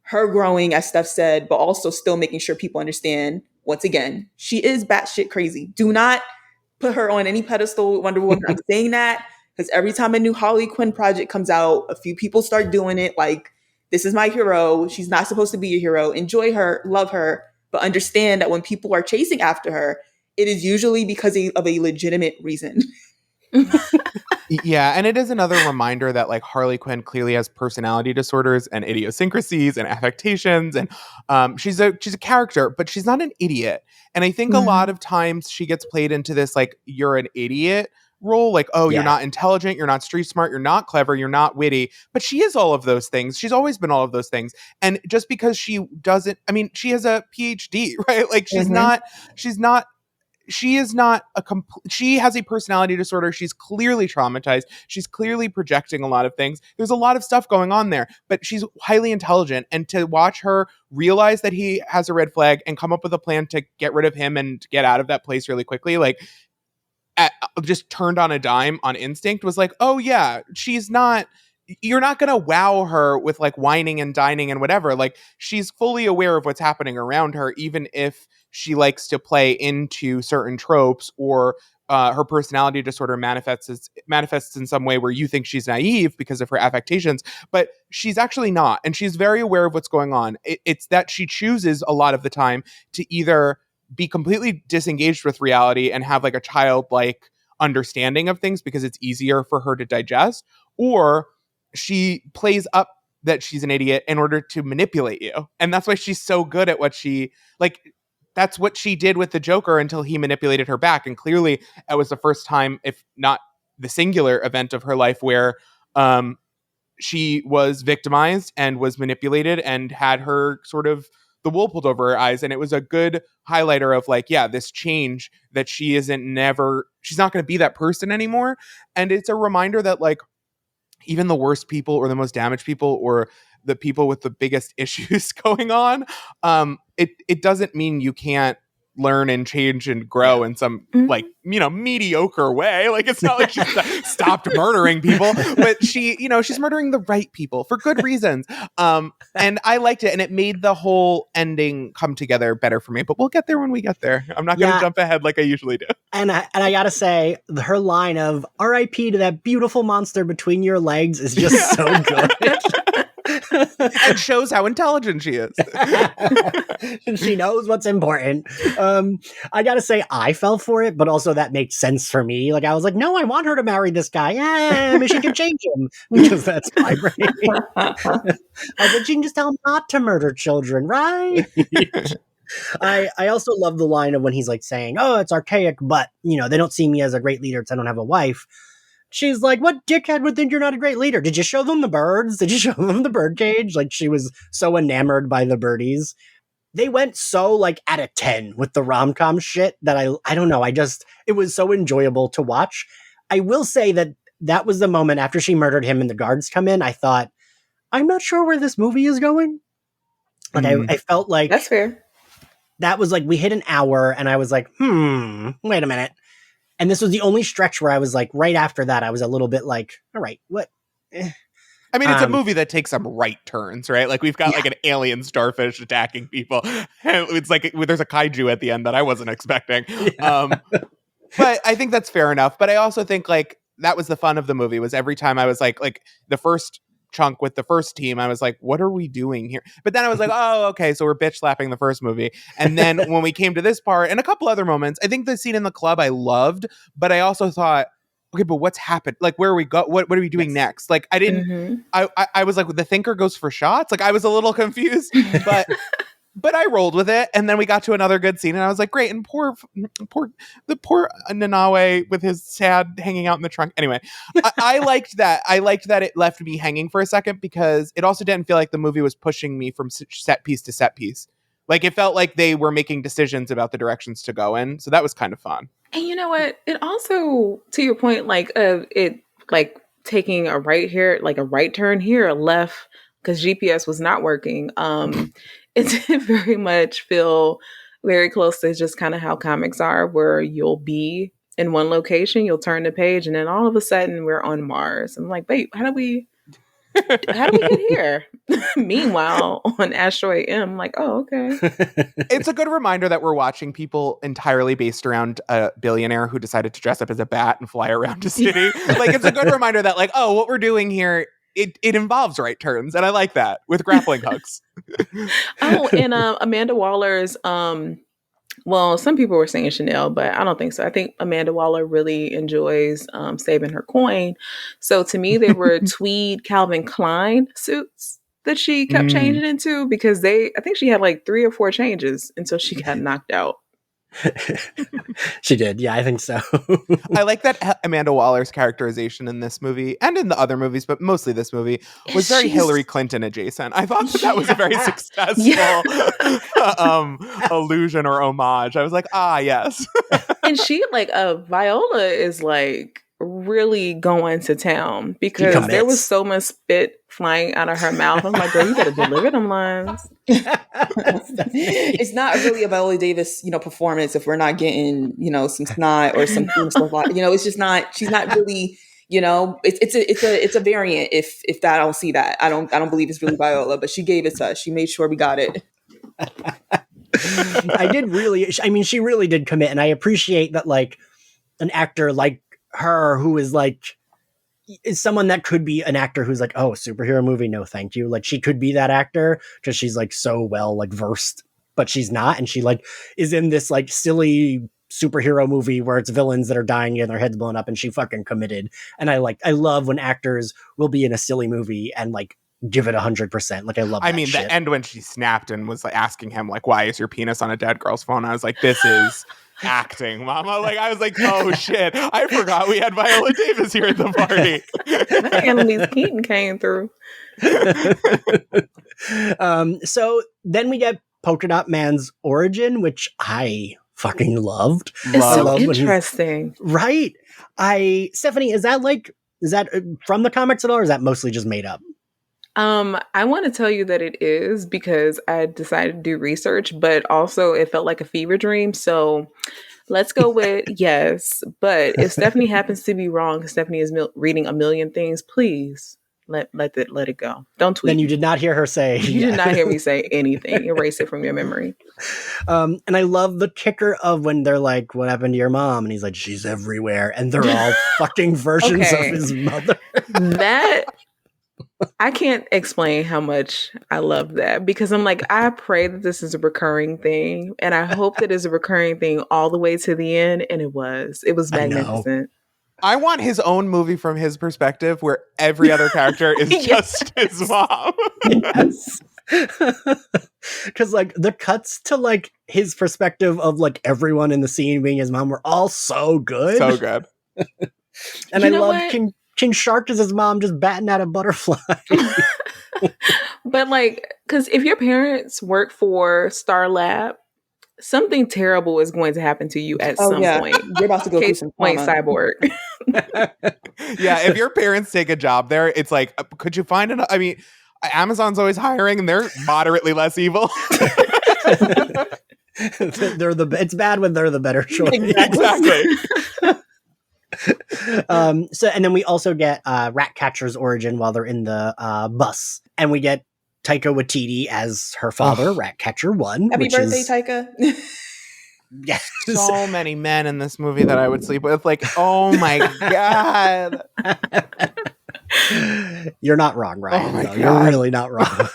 her growing, as Steph said, but also still making sure people understand, once again, she is batshit crazy. Do not put her on any pedestal with Wonder Woman. I'm saying that because every time a new Harley Quinn project comes out, a few people start doing it. Like, this is my hero. She's not supposed to be your hero. Enjoy her, love her, but understand that when people are chasing after her, it is usually because of a legitimate reason. Yeah, and it is another reminder that, like, Harley Quinn clearly has personality disorders and idiosyncrasies and affectations, and she's a character, but she's not an idiot. And I think a lot of times she gets played into this, like, you're an idiot role, like, oh, you're not intelligent, you're not street smart, you're not clever, you're not witty, but she is all of those things. She's always been all of those things. And just because she doesn't, I mean, she has a PhD, right? Like, she is not she has a personality disorder. She's clearly traumatized. She's clearly projecting a lot of things. There's a lot of stuff going on there, but she's highly intelligent. And to watch her realize that he has a red flag and come up with a plan to get rid of him and get out of that place really quickly, like, just turned on a dime on instinct, was like, oh yeah, you're not going to wow her with, like, whining and dining and whatever. Like, she's fully aware of what's happening around her, even if she likes to play into certain tropes, or her personality disorder manifests in some way where you think she's naive because of her affectations, but she's actually not. And she's very aware of what's going on. It's that she chooses a lot of the time to either be completely disengaged with reality and have, like, a childlike understanding of things because it's easier for her to digest, or she plays up that she's an idiot in order to manipulate you. And that's why she's so good at what she, like, that's what she did with the Joker until he manipulated her back. And clearly it was the first time, if not the singular event of her life, where she was victimized and was manipulated and had her sort of the wool pulled over her eyes. And it was a good highlighter of, like, yeah, this change that she's not going to be that person anymore. And it's a reminder that, like, even the worst people, or the most damaged people, or the people with the biggest issues going on, it doesn't mean you can't learn and change and grow in some like, you know, mediocre way. Like, it's not like she stopped murdering people, but she, you know, she's murdering the right people for good reasons. And I liked it, and it made the whole ending come together better for me, but we'll get there when we get there. I'm not going to jump ahead like I usually do. And I gotta say, her line of "R.I.P. to that beautiful monster between your legs" is just so good. It shows how intelligent she is. She knows what's important. I gotta say, I fell for it, but also that makes sense for me. Like, I was like, no, I want her to marry this guy. Yeah, maybe she can change him, because that's my brain. I was like, she can just tell him not to murder children, right? I also love the line of when he's like saying, "Oh, it's archaic, but you know, they don't see me as a great leader because I don't have a wife." She's like, "What dickhead would think you're not a great leader? Did you show them the birds? Did you show them the bird cage?" Like, she was so enamored by the birdies. They went so like at a 10 with the rom-com shit that I don't know. It was so enjoyable to watch. I will say that was the moment after she murdered him and the guards come in. I thought, I'm not sure where this movie is going. Like, I felt like that's fair. That was like, we hit an hour and I was like, wait a minute. And this was the only stretch where I was like, right after that, I was a little bit like, all right, what? I mean, it's a movie that takes some right turns, right? Like, we've got like an alien starfish attacking people. And it's like, there's a kaiju at the end that I wasn't expecting. Yeah. But I think that's fair enough. But I also think like, that was the fun of the movie, was every time I was like the first chunk with the first team, I was like, what are we doing here? But then I was like, oh, okay, so we're bitch slapping the first movie. And then when we came to this part and a couple other moments, I think the scene in the club I loved, but I also thought, okay, but what's happened? Like, where are we go? What are we doing next? Like, I didn't, I was like, the thinker goes for shots. Like, I was a little confused, but I rolled with it. And then we got to another good scene and I was like, great. And poor Nanawe with his sad hanging out in the trunk. Anyway, I liked that. I liked that it left me hanging for a second, because it also didn't feel like the movie was pushing me from set piece to set piece. Like, it felt like they were making decisions about the directions to go in. So that was kind of fun. And you know what? It also, to your point, like, it like taking a right here, like a right turn here, a left, because GPS was not working. It did very much feel very close to just kind of how comics are, where you'll be in one location, you'll turn the page, and then all of a sudden we're on Mars. I'm like, wait, how do we get here? Meanwhile, on Asteroid M, I'm like, oh, okay. It's a good reminder that we're watching people entirely based around a billionaire who decided to dress up as a bat and fly around a city. Like, it's a good reminder that, like, oh, what we're doing here, it involves right turns, and I like that, with grappling hooks. Oh, and Amanda Waller's, well, some people were saying Chanel, but I don't think so. I think Amanda Waller really enjoys saving her coin. So to me, they were tweed Calvin Klein suits that she kept changing into, because I think she had like 3 or 4 changes until she got knocked out. She did. Yeah, I think so. I like that Amanda Waller's characterization in this movie and in the other movies, but mostly this movie, was very Hillary Clinton adjacent. I thought that was a very successful allusion or homage. I was like, yes. And she, like, Viola is like really going to town, because there was so much spit flying out of her mouth. I'm like, girl, you better deliver them lines. It's not really a Viola Davis, performance if we're not getting, some snot or some stuff like, it's just not. She's not really, it's a variant. If that, I don't see that. I don't believe it's really Viola, but she gave it to us. She made sure we got it. She really did commit, and I appreciate that, like, an actor like her who is someone that could be an actor who's like, oh, superhero movie, no thank you. Like, she could be that actor because she's like so well like versed, but she's not, and she like is in this like silly superhero movie where it's villains that are dying and their heads blown up, and she fucking committed. And I love when actors will be in a silly movie and like give it 100%. Like, I love that shit. The end when she snapped and was like asking him like, why is your penis on a dead girl's phone? I was like, this is acting, mama. Like, I was like, oh shit, I forgot we had Viola Davis here at the party. Annalise Keaton came through. So then we get Polka Dot Man's origin, which I fucking loved. It's so interesting, right? Stephanie, is that from the comics at all, or is that mostly just made up? I want to tell you that it is because I decided to do research, but also it felt like a fever dream. So let's go with yes. But if Stephanie happens to be wrong, 'cause Stephanie is reading a million things, please let it go. Don't tweet. Then you did not hear her say. You did not hear me say anything. Erase it from your memory. And I love the kicker of when they're like, "What happened to your mom?" And he's like, "She's everywhere," and they're all fucking versions Okay. of his mother. That I can't explain how much I love that because I'm like, I pray that this is a recurring thing, and I hope that it's a recurring thing all the way to the end. And it was. It was I know. magnificent. I want his own movie from his perspective where every other character is just his mom. Yes. Because like the cuts to like his perspective of like everyone in the scene being his mom were all so good. So good. And You I know love what? King Shark as his mom just batting at a butterfly. But like, because if your parents work for Star Lab, something terrible is going to happen to you at some point. You're about to go through Case some point, trauma. Cyborg. Yeah, if your parents take a job there, it's like, could you find an? I mean, Amazon's always hiring, and they're moderately less evil. It's bad when they're the better choice. Exactly. So and then we also get Ratcatcher's origin while they're in the bus, and we get Taika Waititi as her father, Ratcatcher 1. Happy which birthday, is, Taika. Yes. So many men in this movie that I would sleep with. Like, oh my god. You're not wrong, Ryan. Oh my No, God. you're really not wrong.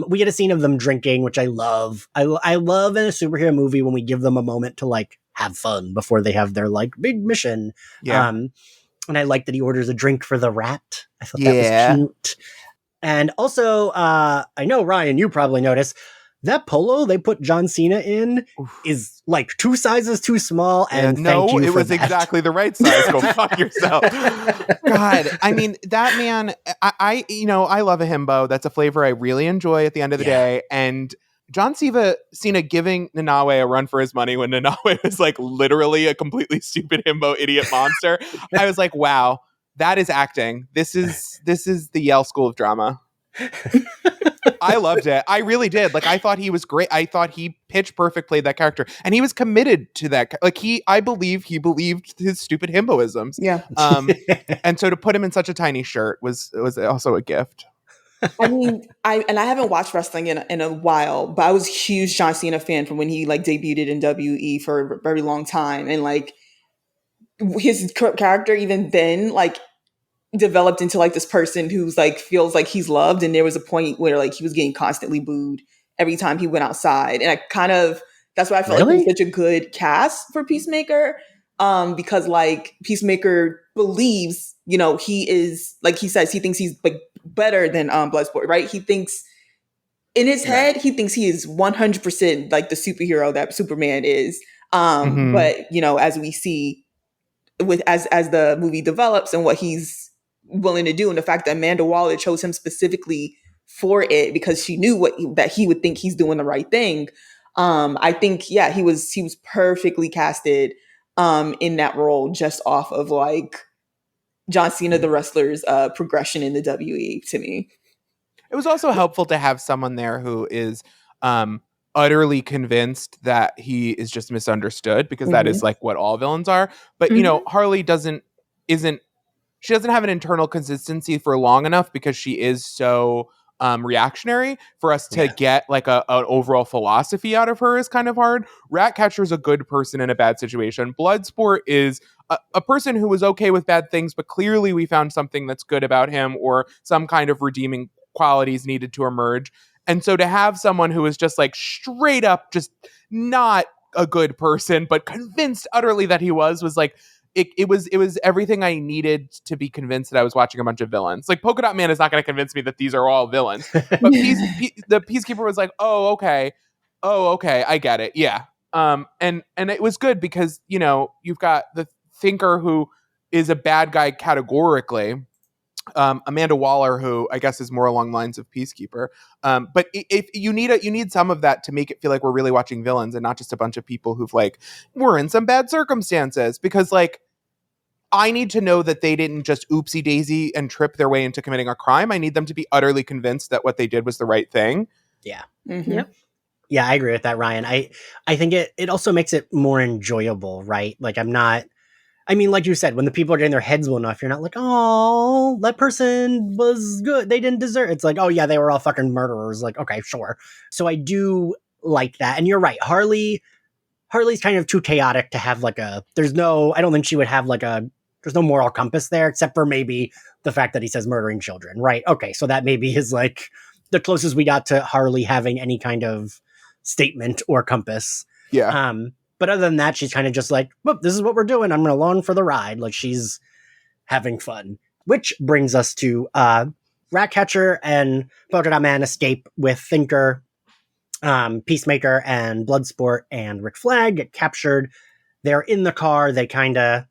We get a scene of them drinking, which I love. I love in a superhero movie when we give them a moment to like have fun before they have their like big mission. Yeah. And I like that he orders a drink for the rat. I thought Yeah. that was cute. And also, I know, Ryan, you probably noticed that polo they put John Cena in is like 2 sizes too small. And no, thank you it for was that. exactly the right size. Go fuck yourself. God, I mean, that man, I love a himbo. That's a flavor I really enjoy at the end of the day. And John Cena giving Nanawe a run for his money when Nanawe was like literally a completely stupid himbo idiot monster. I was like, wow, that is acting. This is the Yale School of Drama. I loved it. I really did. Like, I thought he was great. I thought he pitch perfect played that character, and he was committed to that. Like, I believe he believed his stupid himboisms. Yeah. And so to put him in such a tiny shirt was also a gift. I mean, I haven't watched wrestling in a while, but I was a huge John Cena fan from when he like debuted in WE for a very long time, and like his character even then like developed into like this person who's like feels like he's loved, and there was a point where like he was getting constantly booed every time he went outside, and that's why I felt like it was such a good cast for Peacemaker, because like Peacemaker believes, he is, like he says, he thinks he's like better than Bloodsport, right? He thinks in his head he thinks he is 100% like the superhero that Superman is, but as we see with as the movie develops and what he's willing to do, and the fact that Amanda Waller chose him specifically for it because she knew that he would think he's doing the right thing. I think he was perfectly casted in that role just off of like John Cena the wrestler's progression in the WE to me. It was also helpful to have someone there who is utterly convinced that he is just misunderstood, because that is like what all villains are. But Harley doesn't have an internal consistency for long enough because she is so reactionary for us to get like an overall philosophy out of her is kind of hard. Ratcatcher is a good person in a bad situation. Bloodsport is a person who was okay with bad things, but clearly we found something that's good about him, or some kind of redeeming qualities needed to emerge. And so to have someone who is just like straight up just not a good person, but convinced utterly that he was like, it was everything I needed to be convinced that I was watching a bunch of villains. Like, Polka Dot Man is not going to convince me that these are all villains. But the Peacekeeper was like, oh, okay, I get it. Yeah. And it was good because, you've got the Thinker, who is a bad guy categorically. Amanda Waller, who I guess is more along the lines of Peacekeeper. But if you need some of that to make it feel like we're really watching villains and not just a bunch of people who've like, we're in some bad circumstances, because like, I need to know that they didn't just oopsie daisy and trip their way into committing a crime. I need them to be utterly convinced that what they did was the right thing. Yeah. Mm-hmm. Yep. Yeah, I agree with that, Ryan. I think it also makes it more enjoyable, right? Like like you said, when the people are getting their heads blown off, you're not like, oh, that person was good. They didn't deserve. It's like, oh yeah, they were all fucking murderers. Like, okay, sure. So I do like that. And you're right. Harley's kind of too chaotic to have like I don't think she would have there's no moral compass there, except for maybe the fact that he says murdering children, right? Okay, so that maybe is like the closest we got to Harley having any kind of statement or compass. Yeah. But other than that, she's kind of just like, well, this is what we're doing. I'm along for the ride. Like, she's having fun. Which brings us to Ratcatcher and Polka Dot Man escape with Thinker, Peacemaker, and Bloodsport, and Rick Flag get captured. They're in the car. They kind of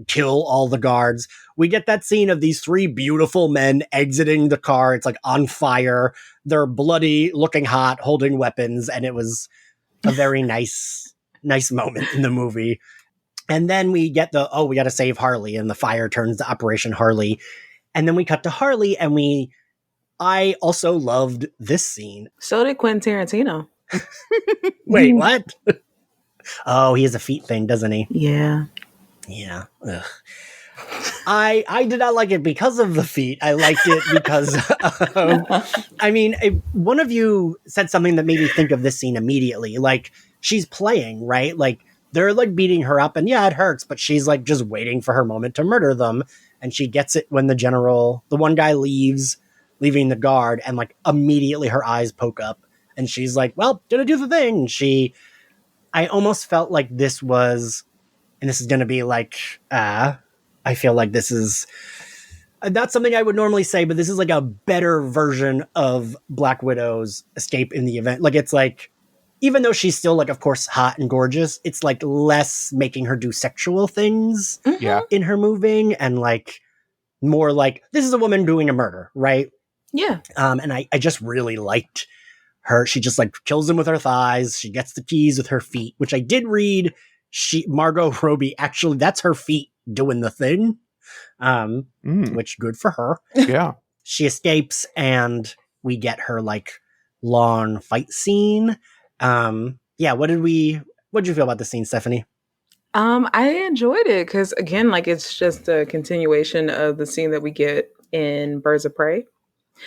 kill all the guards. We get that scene of these three beautiful men exiting the car. It's like on fire. They're bloody, looking hot, holding weapons, and it was a very nice moment in the movie. And then we get we got to save Harley, and the fire turns to Operation Harley. And then we cut to Harley, and I also loved this scene. So did Quentin Tarantino. Wait, what? Oh, he has a feet thing, doesn't he? Yeah. Yeah. Ugh. I did not like it because of the feet. I liked it because one of you said something that made me think of this scene immediately. Like, she's playing, right? Like, they're like beating her up, and yeah, it hurts, but she's like just waiting for her moment to murder them. And she gets it when the one guy leaving the guard, and like immediately her eyes poke up, and she's like, well, gonna do the thing. I almost felt like this was, and this is gonna be like, I feel like this is not something I would normally say, but this is like a better version of Black Widow's escape in the event. Like, it's like, even though she's still like, of course, hot and gorgeous, it's like less making her do sexual things in her moving, and like more like, this is a woman doing a murder, right? Yeah. And I just really liked her. She just like kills him with her thighs. She gets the keys with her feet, which I did read. Margot Robbie, actually, that's her feet doing the thing, which good for her. Yeah. She escapes, and we get her like long fight scene. What did you feel about the scene, Stephanie? I enjoyed it because, again, like, it's just a continuation of the scene that we get in Birds of Prey.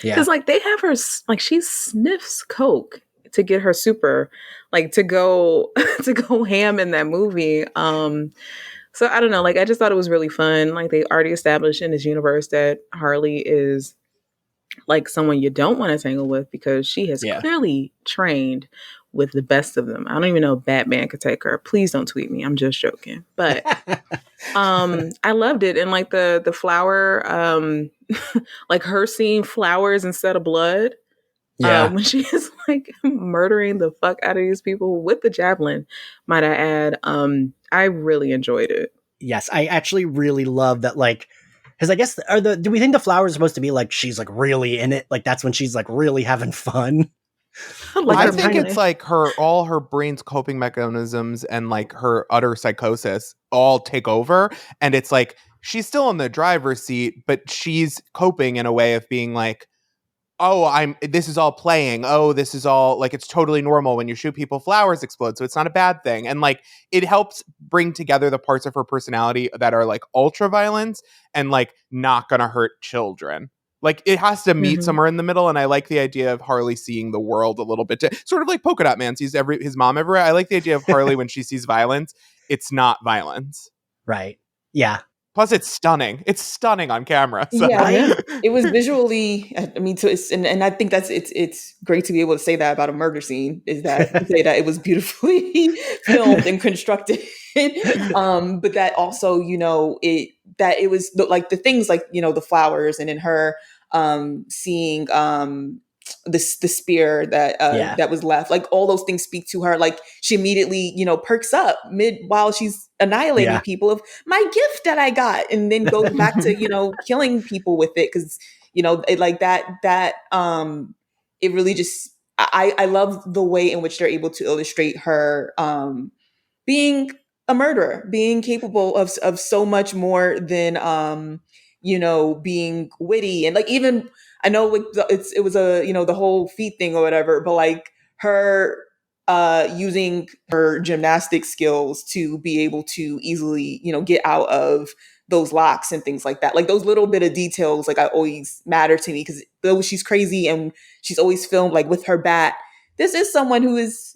Yeah, because like they have her, like, she sniffs coke to get her super, like, to go ham in that movie. So I don't know, like, I just thought it was really fun. Like, they already established in this universe that Harley is like someone you don't want to tangle with, because she has clearly trained with the best of them. I don't even know if Batman could take her. Please don't tweet me. I'm just joking. But I loved it. And like the flower, like her seeing flowers instead of blood. When she is like murdering the fuck out of these people with the javelin, might I add. I really enjoyed it. Yes, I actually really love that, like, because I guess do we think the flower is supposed to be like she's like really in it? Like, that's when she's like really having fun. Like, I think it's like all her brain's coping mechanisms and like her utter psychosis all take over. And it's like, she's still in the driver's seat, but she's coping in a way of being like, oh, this is all playing. Oh, this is all like, it's totally normal. When you shoot people, flowers explode. So it's not a bad thing. And like, it helps bring together the parts of her personality that are like ultra violence and like not gonna hurt children. Like, it has to meet somewhere in the middle, and I like the idea of Harley seeing the world a little bit, sort of like Polka Dot Man sees his mom everywhere. I like the idea of Harley when she sees violence, it's not violence. Right. Yeah. Plus, it's stunning. It's stunning on camera. So. Yeah, it was visually. I mean, so and I think it's great to be able to say that about a murder scene. Is that to say that it was beautifully filmed and constructed, but that also, it was like the things like the flowers, and in her seeing the spear that was left, like all those things speak to her. Like, she immediately perks up while she's annihilating people of my gift that I got, and then goes back to killing people with it, because it, like that it really just I love the way in which they're able to illustrate her being a murderer, being capable of so much more than being witty. And like, even I know like it was a, the whole feet thing or whatever, but like her using her gymnastic skills to be able to easily, get out of those locks and things like that. Like those little bit of details, like I always matter to me, because though she's crazy and she's always filmed like with her bat, this is someone who is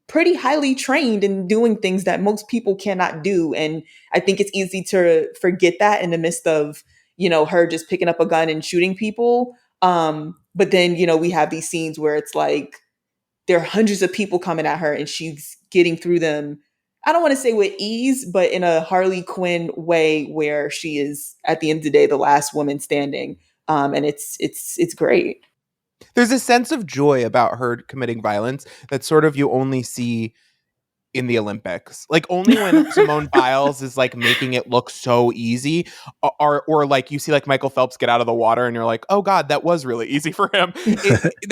pretty highly trained in doing things that most people cannot do. And I think it's easy to forget that in the midst of, her just picking up a gun and shooting people. But then, we have these scenes where it's like there are hundreds of people coming at her and she's getting through them. I don't want to say with ease, but in a Harley Quinn way where she is at the end of the day the last woman standing. And it's great. There's a sense of joy about her committing violence that sort of you only see in the Olympics. Like only when Simone Biles is like making it look so easy, or like you see like Michael Phelps get out of the water and you're like, oh God, that was really easy for him.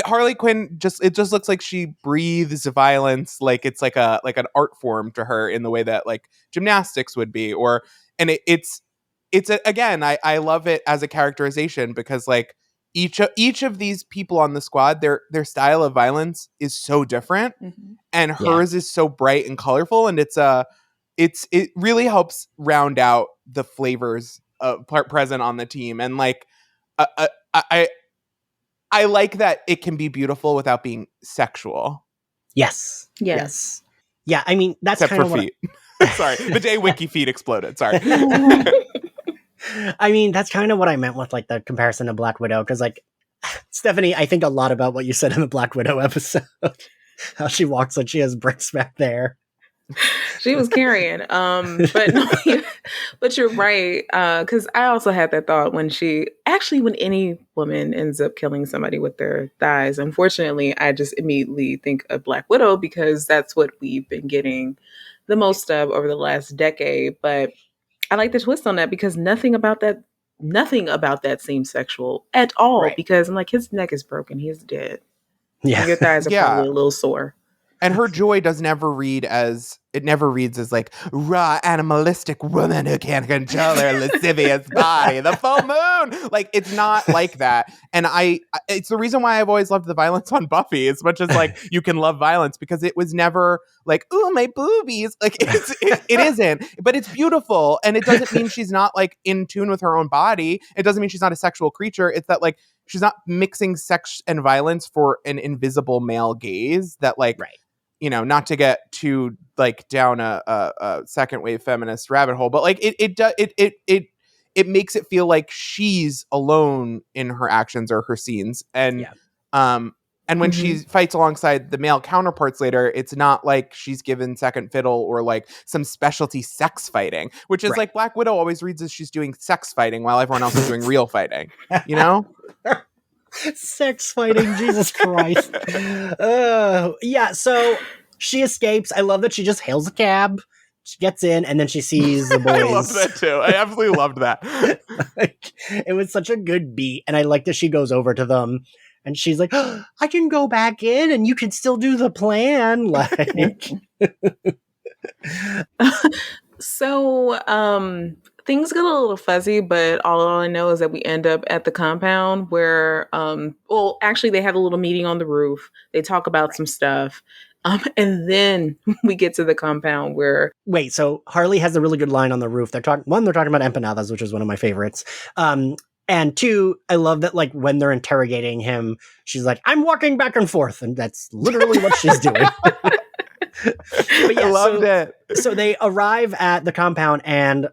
Harley Quinn just looks like she breathes violence, like it's like an art form to her in the way that like gymnastics would be, again, I love it as a characterization because like each of these people on the squad, their style of violence is so different, and hers is so bright and colorful, and it really helps round out the flavors present on the team, and like I like that it can be beautiful without being sexual. Yes. Yeah, I mean that's except kind for of feet. Sorry, the day Wiki feet exploded. Sorry. I mean, that's kind of what I meant with like the comparison to Black Widow, because like Stephanie, I think a lot about what you said in the Black Widow episode. How she walks like she has bricks back there. She was carrying, but no, but you're right, because I also had that thought when any woman ends up killing somebody with their thighs. Unfortunately, I just immediately think of Black Widow because that's what we've been getting the most of over the last decade. But I like the twist on that because nothing about that seems sexual at all. Right. Because I'm like, his neck is broken, he's dead. Yeah, your thighs are probably a little sore. And her joy never reads as like raw animalistic woman who can't control her lascivious body, the full moon. Like it's not like that. And it's the reason why I've always loved the violence on Buffy as much as like you can love violence, because it was never like, ooh, my boobies. Like it isn't, but it's beautiful. And it doesn't mean she's not like in tune with her own body. It doesn't mean she's not a sexual creature. It's that like, she's not mixing sex and violence for an invisible male gaze that like, right. Not to get too like down a second wave feminist rabbit hole, but like it makes it feel like she's alone in her actions or her scenes, and when she fights alongside the male counterparts later, it's not like she's given second fiddle or like some specialty sex fighting, which is like Black Widow always reads as she's doing sex fighting while everyone else is doing real fighting, Sex fighting, Jesus Christ. Yeah, so she escapes. I love that she just hails a cab. She gets in and then she sees the boys. I love that too. I absolutely loved that. Like, it was such a good beat. And I like that she goes over to them and she's like, oh, I can go back in and you can still do the plan. Like, so, things get a little fuzzy, but all I know is that we end up at the compound where, actually they have a little meeting on the roof. They talk about some stuff. And then we get to the compound where... Wait, so Harley has a really good line on the roof. They're talking about empanadas, which is one of my favorites. And two, I love that like when they're interrogating him, she's like, I'm walking back and forth. And that's literally what she's doing. I loved it. So they arrive at the compound and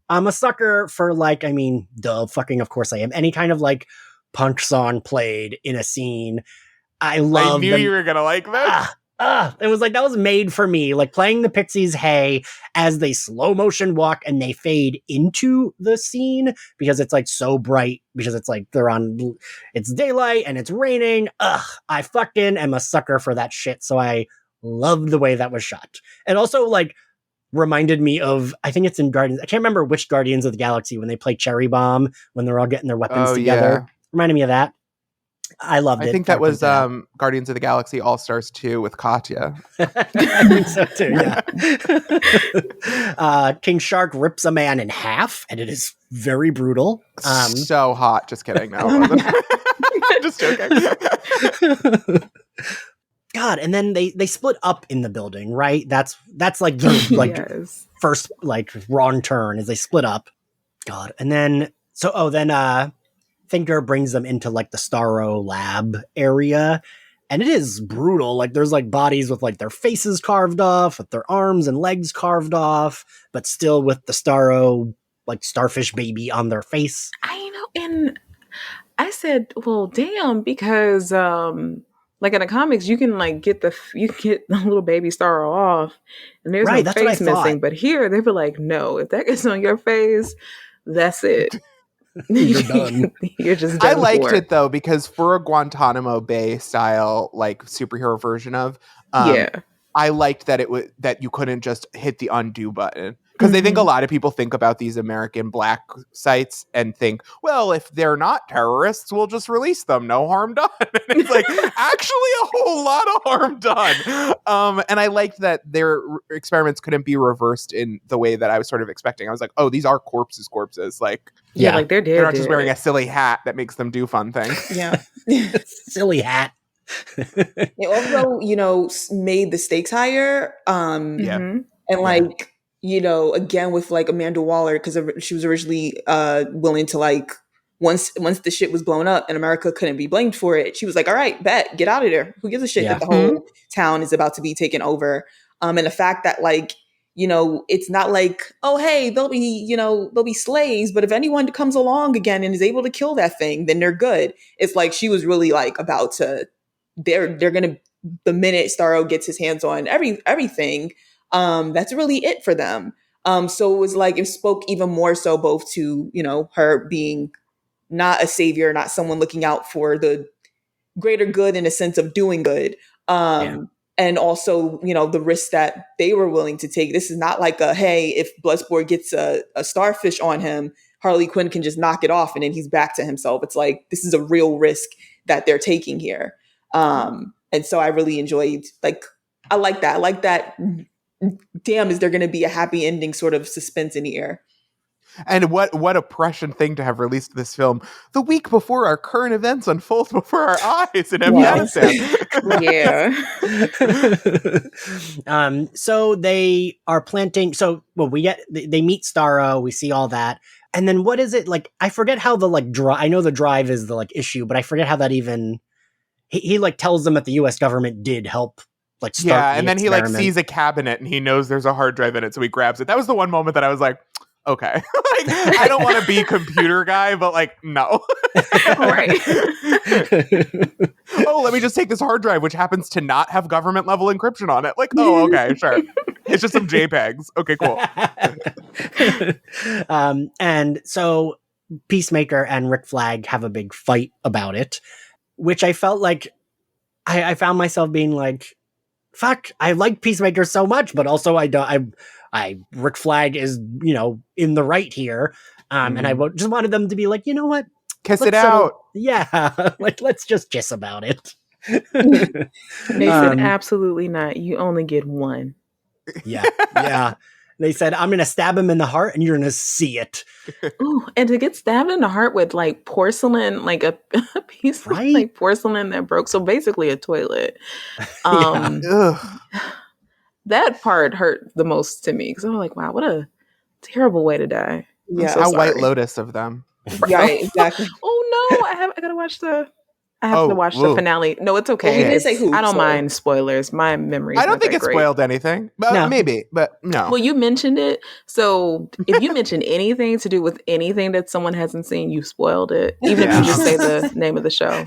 I'm a sucker for like, I mean, fucking of course I am. Any kind of like punk song played in a scene. I knew you were going to like that. It was like, that was made for me. Like playing the Pixies' Hey as they slow motion walk and they fade into the scene because it's like so bright, because it's like it's daylight and it's raining. I fucking am a sucker for that shit. So I loved the way that was shot. And also like, reminded me of, I think it's in Guardians. I can't remember which Guardians of the Galaxy when they play Cherry Bomb when they're all getting their weapons together. Yeah. Reminded me of that. I loved it. I think that was Captain Guardians of the Galaxy All Stars 2 with Katya. I think so too, yeah. King Shark rips a man in half, and it is very brutal. So hot. Just kidding. No, it wasn't. Just joking. God, and then they split up in the building, right? That's like the like Yes. first like wrong turn is they split up. God, and then Thinker brings them into like the Starro lab area, and it is brutal. Like there's like bodies with like their faces carved off, with their arms and legs carved off, but still with the Starro like starfish baby on their face. I know, and I said, well, damn, because like in the comics, you can like get the little baby Starro off, and there's Right, no that's what I face missing. thought. But here, they were like, no, if that gets on your face, that's it. You're done. You're just done. I liked it though, because for a Guantanamo Bay style like superhero version of Yeah. I liked that that you couldn't just hit the undo button, because I think a lot of people think about these American black sites and think, well, if they're not terrorists, we'll just release them. No harm done. And it's like actually a whole lot of harm done. And I liked that their experiments couldn't be reversed in the way that I was sort of expecting. I was like, oh, these are corpses. Like, Yeah, like they're dead. they're not just wearing a silly hat that makes them do fun things. Yeah. Silly hat. It also, made the stakes higher. Yeah. And like, again with like Amanda Waller, because she was originally willing to like once the shit was blown up and America couldn't be blamed for it, she was like, all right, bet, get out of there. Who gives a shit that the whole town is about to be taken over? And the fact that like, it's not like, oh hey, they'll be slaves, but if anyone comes along again and is able to kill that thing, then they're good. It's like she was really like about to. They're gonna, the minute Starro gets his hands on everything, that's really it for them. So it was like it spoke even more so both to her being not a savior, not someone looking out for the greater good in a sense of doing good, and also the risks that they were willing to take. This is not like a hey, if Bloodsport gets a starfish on him, Harley Quinn can just knock it off and then he's back to himself. It's like this is a real risk that they're taking here. And so I really enjoyed, like, I like that. Damn, is there going to be a happy ending sort of suspense in the air? And what a prescient thing to have released this film the week before our current events unfold before our eyes in Afghanistan. Yeah. So they are planting. So they meet Starro. We see all that. And then what is it like? I forget how the like drive. I know the drive is the like issue, but I forget how that even. He like tells them that the U.S. government did help like start the and then experiment. he like sees a cabinet and he knows there's a hard drive in it, so he grabs it. That was the one moment that I was like, okay, like I don't want to be computer guy, but like no, Right. Oh, let me just take this hard drive, which happens to not have government level encryption on it. Like, oh, okay, sure, it's just some JPEGs. Okay, cool. And so Peacemaker and Rick Flag have a big fight about it. Which I felt like I found myself being like, fuck, I like Peacemaker so much, but also Rick Flag is, in the right here. And I just wanted them to be like, you know what? Kiss it out. Yeah. Like, let's just kiss about it. They said, absolutely not. You only get one. Yeah. Yeah. They said, I'm going to stab him in the heart and you're going to see it. Ooh, and to get stabbed in the heart with like porcelain, like a piece of like porcelain that broke. So basically a toilet. That part hurt the most to me because I'm like, wow, what a terrible way to die. Yeah. So How sorry. White Lotus of them. Right, exactly. Oh no, I gotta watch the finale. No, it's okay. Well, we didn't say who, I don't so. mind spoilers. My memory. I don't think it spoiled anything. But No. maybe, but no. Well, you mentioned it. So if you mention anything to do with anything that someone hasn't seen, you spoiled it. Even if you just say the name of the show.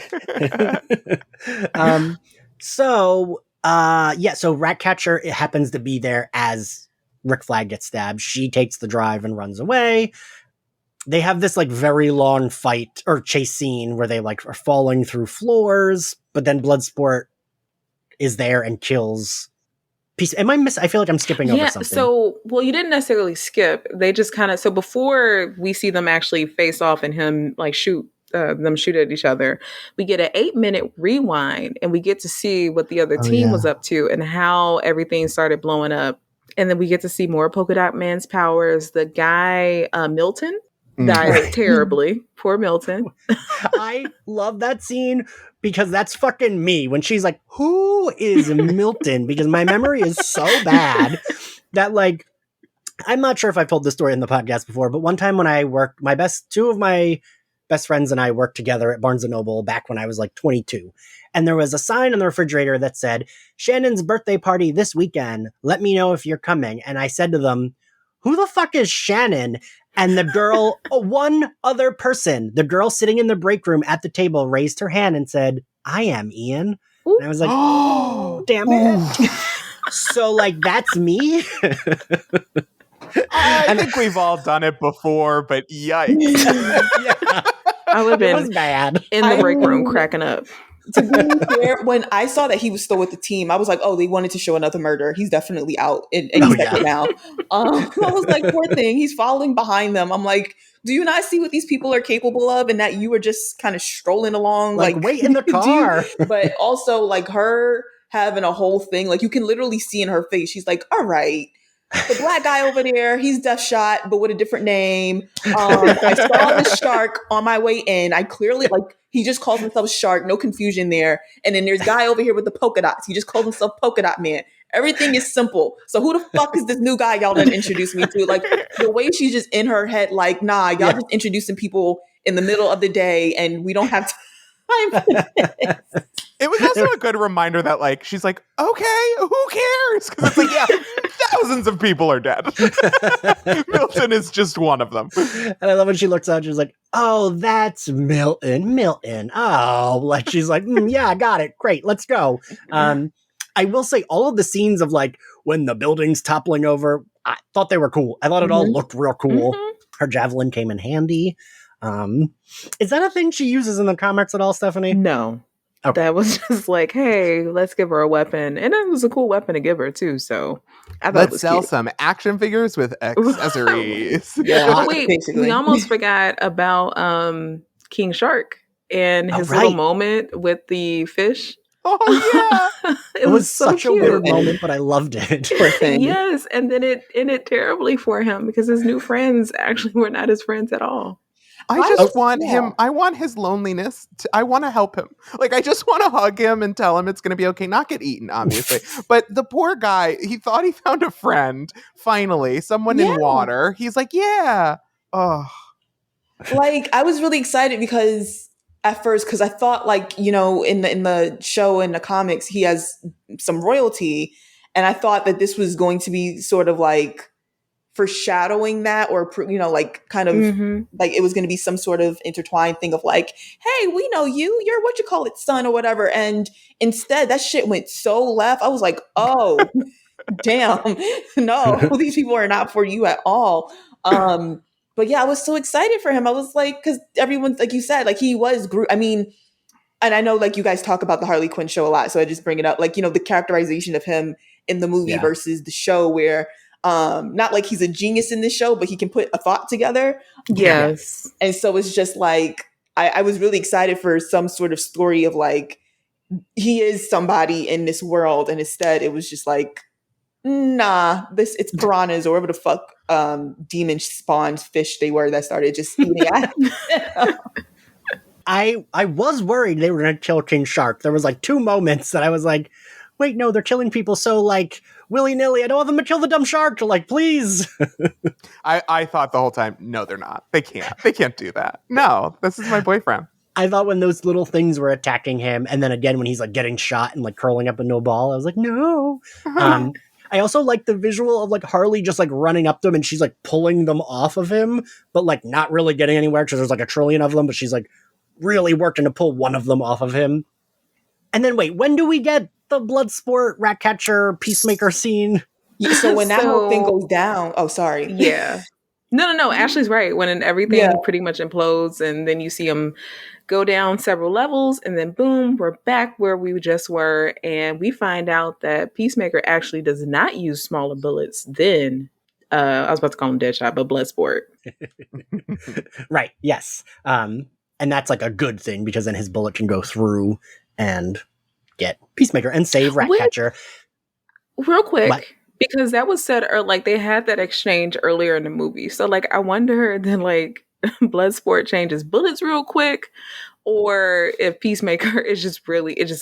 So Ratcatcher, it happens to be there as Rick Flag gets stabbed. She takes the drive and runs away. They have this like very long fight or chase scene where they like are falling through floors, but then Bloodsport is there and kills Peace. I feel like I'm skipping over something. So, well, you didn't necessarily skip. They just kind of, so before we see them actually face off and him like shoot them shoot at each other, we get an 8-minute rewind and we get to see what the other team was up to and how everything started blowing up. And then we get to see more Polka Dot Man's powers. The guy, Milton, dies terribly. Poor Milton. I love that scene because that's fucking me. When she's like, who is Milton? Because my memory is so bad that, like, I'm not sure if I've told this story in the podcast before, but one time when I worked, two of my best friends and I worked together at Barnes & Noble back when I was like 22. And there was a sign on the refrigerator that said, Shannon's birthday party this weekend. Let me know if you're coming. And I said to them, who the fuck is Shannon? And the girl, one other person, the girl sitting in the break room at the table raised her hand and said, I am Ian. And I was like, oh, damn it. So, like, that's me. I think we've all done it before, but yikes. Yeah. I would have been It was bad. in the break room cracking up. To be fair, when I saw that he was still with the team, I was like, oh, they wanted to show another murder. He's definitely out in any second now. I was like, poor thing. He's following behind them. I'm like, do you not see what these people are capable of and that you were just kind of strolling along? Like wait in the car. But also, like, her having a whole thing, like, you can literally see in her face, she's like, all right. The black guy over there, he's Death Shot, but with a different name. I saw the shark on my way in. I clearly, like, he just calls himself Shark, no confusion there. And then there's guy over here with the polka dots. He just calls himself Polka Dot Man. Everything is simple. So who the fuck is this new guy y'all done introduced me to? Like, the way she's just in her head, like, nah, y'all just introducing people in the middle of the day and we don't have time for this. It was also a good reminder that, like, she's like, okay, who cares? Because it's like, yeah, thousands of people are dead. Milton is just one of them. And I love when she looks out, she's like, oh, that's Milton. Oh, like, she's like, yeah, I got it. Great, let's go. I will say all of the scenes of, like, when the building's toppling over, I thought they were cool. I thought it all looked real cool. Her javelin came in handy. Is that a thing she uses in the comics at all, Stephanie? No. Okay. That was just like, hey, let's give her a weapon. And it was a cool weapon to give her, too. So I thought let's sell some action figures with accessories. Wait, we almost forgot about King Shark and his little moment with the fish. Oh, yeah. It was so such cute. A weird moment, but I loved it. Yes. And then it ended terribly for him because his new friends actually were not his friends at all. I just want him. I want his loneliness. I want to help him. Like, I just want to hug him and tell him it's going to be okay. Not get eaten, obviously. But the poor guy, he thought he found a friend. Finally, someone in water. He's like, yeah. Oh. Like, I was really excited because at first, because I thought, like, you know, in the show, in the comics, he has some royalty. And I thought that this was going to be sort of like foreshadowing that, or, you know, like, kind of like it was going to be some sort of intertwined thing of like, hey, we know you're what you call it, son, or whatever. And instead that shit went so left. I was like, oh, damn, no, these people are not for you at all. But yeah, I was so excited for him. I was like, because everyone's, like you said, like, he was I mean, and I know, like, you guys talk about the Harley Quinn show a lot, so I just bring it up, like, you know, the characterization of him in the movie versus the show, where not like he's a genius in this show, but he can put a thought together. Yes. And so it's just like, I was really excited for some sort of story of like, he is somebody in this world. And instead it was just like, nah, it's piranhas or whatever the fuck demon spawned fish they were that started just eating at him. I was worried they were going to kill King Shark. There was like 2 moments that I was like, wait, no, they're killing people so, like, willy-nilly. I don't want them to kill the dumb shark. Like, please. I thought the whole time, no, they're not. They can't do that. No, this is my boyfriend. I thought when those little things were attacking him, and then again when he's like getting shot and like curling up into a ball, I was like, no. I also like the visual of like Harley just like running up to him and she's like pulling them off of him, but like not really getting anywhere because there's like a trillion of them, but she's like really working to pull one of them off of him. And then wait, when do we get the Bloodsport, Ratcatcher, Peacemaker scene? So when that whole thing goes down, oh, sorry. Yeah. No. Ashley's right. When everything pretty much implodes and then you see him go down several levels and then boom, we're back where we just were. And we find out that Peacemaker actually does not use smaller bullets than, I was about to call him Deadshot, but Bloodsport. Right. Yes. And that's like a good thing because then his bullet can go through and get Peacemaker and save Ratcatcher. Real quick, What? because that was said, or like they had that exchange earlier in the movie. So like I wonder then like Bloodsport changes bullets real quick, or if Peacemaker is just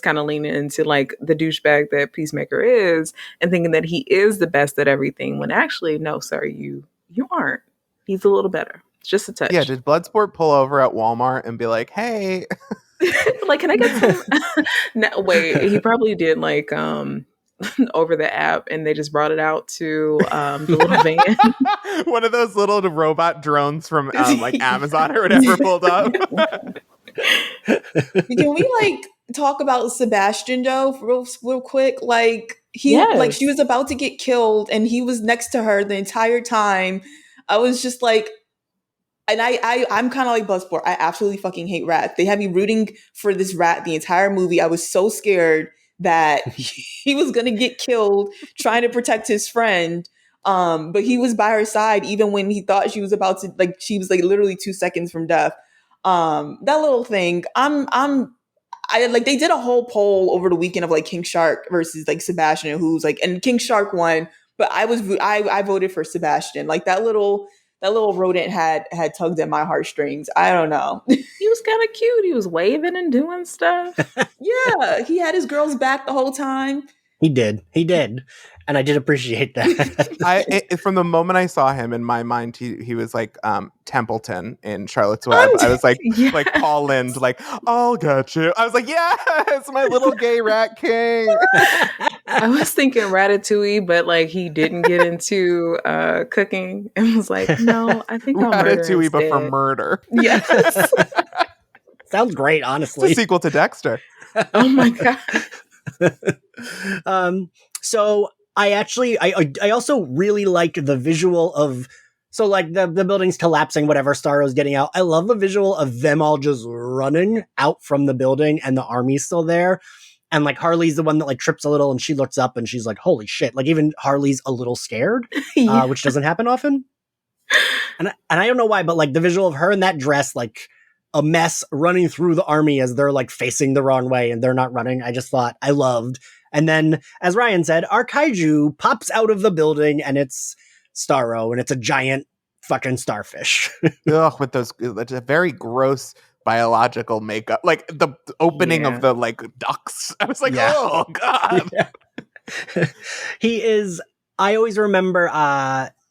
kind of leaning into like the douchebag that Peacemaker is and thinking that he is the best at everything when actually no, sir, you aren't. He's a little better. It's just a touch. Yeah, did Bloodsport pull over at Walmart and be like, "Hey, like, can I get some?" No, wait, he probably did like over the app, and they just brought it out to the little van. One of those little robot drones from like Amazon or whatever pulled up." Can we like talk about Sebastian though, real quick? Like Yes. like she was about to get killed, and he was next to her the entire time. I was just like, and I'm kind of like Bloodsport. I absolutely fucking hate rats. They had me rooting for this rat the entire movie. I was so scared that he was gonna get killed trying to protect his friend. But he was by her side even when he thought she was about to, like, she was like literally 2 seconds from death. That little thing. I like, they did a whole poll over the weekend of like King Shark versus like Sebastian, who's like, and King Shark won, but I voted for Sebastian. Like that little rodent had tugged at my heartstrings. I don't know. He was kind of cute. He was waving and doing stuff. Yeah, he had his girl's back the whole time. He did. And I did appreciate that. From the moment I saw him, in my mind, he was like Templeton in Charlotte's Web. I was like, Yes. like Paul Lynde, like, "I'll get you." I was like, "Yes, my little gay rat king." I was thinking Ratatouille, but like he didn't get into cooking and was like, "No, I think I'll murder Ratatouille, but for instead." murder. Yes. Sounds great, It's honestly. a sequel to Dexter. Oh my god. So I also really like the visual of, so like the building's collapsing, whatever, Starro's getting out. I love the visual of them all just running out from the building and the army's still there. And like Harley's the one that like trips a little and she looks up and she's like, "Holy shit." Like even Harley's a little scared, Yeah. which doesn't happen often. And I don't know why, but like the visual of her in that dress, like a mess running through the army as they're like facing the wrong way and they're not running, I just thought I loved. And then, as Ryan said, our kaiju pops out of the building and it's Starro and it's a giant fucking starfish. Ugh, with those very gross biological makeup, like the opening of the like ducts. I was like, Yeah. "Oh god." Yeah. He is, I always remember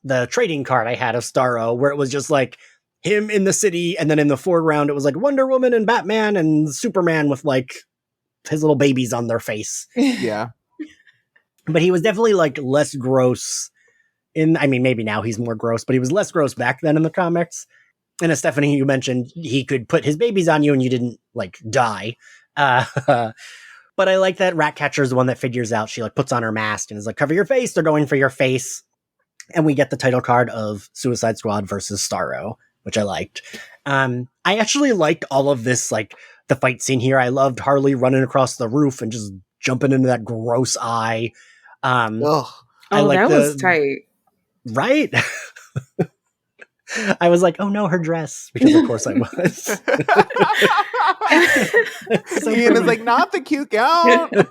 the trading card I had of Starro where it was just like him in the city, and then in the foreground it was like Wonder Woman and Batman and Superman with like his little babies on their face. Yeah. But he was definitely like less gross I mean, maybe now he's more gross, but he was less gross back then in the comics. And as Stephanie, you mentioned, he could put his babies on you and you didn't like die. But I like that Ratcatcher is the one that figures out, she like puts on her mask and is like, "Cover your face, they're going for your face." And we get the title card of Suicide Squad versus Starro, which I liked. I actually liked all of this, like the fight scene here. I loved Harley running across the roof and just jumping into that gross eye. Ugh. I like that was tight. Right? I was like, "Oh no, her dress," because of course I was. So Ian is pretty. like, "Not the cute gown." That's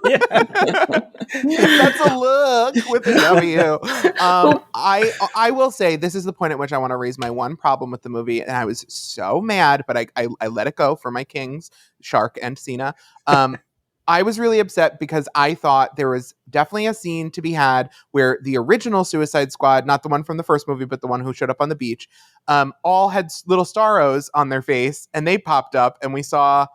a look with a W. I will say this is the point at which I want to raise my one problem with the movie, and I was so mad, but I let it go for my kings, Shark and Cena. I was really upset because I thought there was definitely a scene to be had where the original Suicide Squad, not the one from the first movie, but the one who showed up on the beach, all had little Starros on their face, and they popped up, and we saw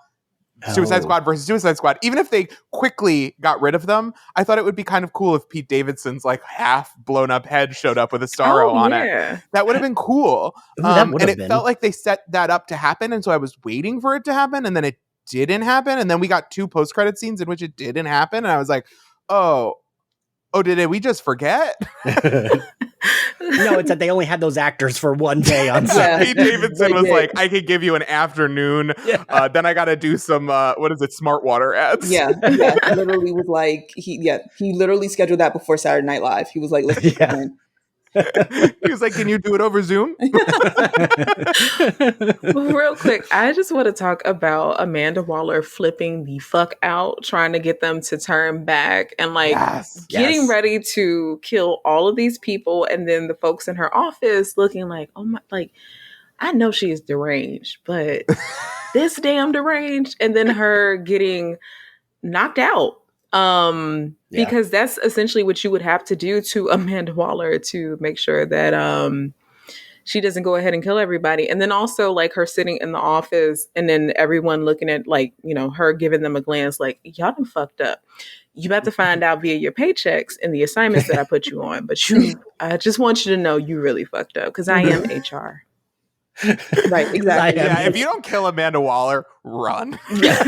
Suicide Squad versus Suicide Squad. Even if they quickly got rid of them, I thought it would be kind of cool if Pete Davidson's like half blown up head showed up with a Starro on it. That would have been cool. And it felt like they set that up to happen, and so I was waiting for it to happen, and then it didn't happen, and then we got 2 post-credit scenes in which it didn't happen, and I was like, oh, did we just forget? No, it's that they only had those actors for one day on set. Pete Davidson was like, "I could give you an afternoon, then I gotta do some smart water ads." Yeah, literally was like, he literally scheduled that before Saturday Night Live. He was like, "Listen, He was like, "Can you do it over Zoom?" Well, real quick, I just want to talk about Amanda Waller flipping the fuck out, trying to get them to turn back and like Yes. getting Yes. ready to kill all of these people. And then the folks in her office looking like, oh my, like, I know she's deranged, but this damn deranged. And then her getting knocked out. Because that's essentially what you would have to do to Amanda Waller to make sure that she doesn't go ahead and kill everybody. And then also like her sitting in the office and then everyone looking at like, you know, her giving them a glance like, y'all done fucked up. You have to find out via your paychecks and the assignments that I put you on. But I just want you to know you really fucked up because I am HR. Right, exactly. Yeah, if you don't kill Amanda Waller, run. Yeah.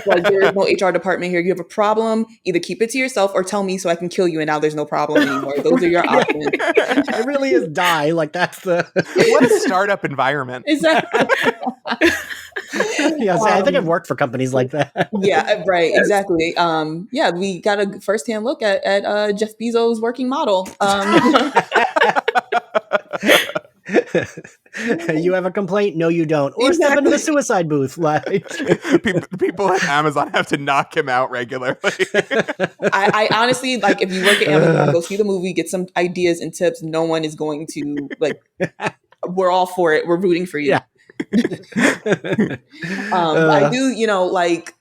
Like there is no HR department here. You have a problem, either keep it to yourself or tell me so I can kill you and now there's no problem anymore. Those are your options. It really is die. Like that's the What a startup environment. Exactly. yeah. I think I've worked for companies like that. Yeah, right, exactly. Yeah, we got a firsthand look at Jeff Bezos' working model. You have a complaint? No, you don't. Or step into the suicide booth. Like People at Amazon have to knock him out regularly. I honestly, like, if you work at Amazon, go see the movie, get some ideas and tips. No one is going to, like, we're all for it. We're rooting for you. Yeah. I do, you know, like,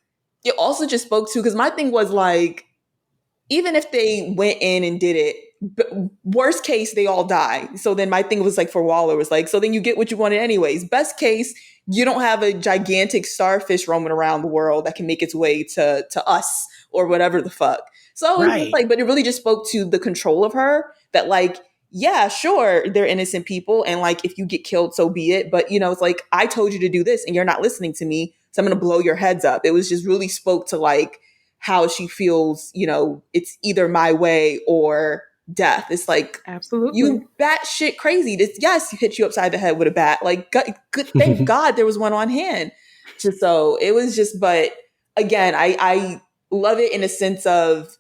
it also just spoke to, because my thing was, like, even if they went in and did it, worst case, they all die. So then my thing was like for Waller was like, so then you get what you wanted anyways. Best case, you don't have a gigantic starfish roaming around the world that can make its way to us or whatever the fuck. So Right. it's like, but it really just spoke to the control of her that like, yeah, sure, they're innocent people. And like, if you get killed, so be it. But you know, it's like, I told you to do this and you're not listening to me. So I'm going to blow your heads up. It was just really spoke to like how she feels, you know, it's either my way or death. It's like, absolutely, you batshit crazy. This, yes, hit you upside the head with a bat. Like, good, thank God there was one on hand. Just so it was just, but again, I love it in a sense of,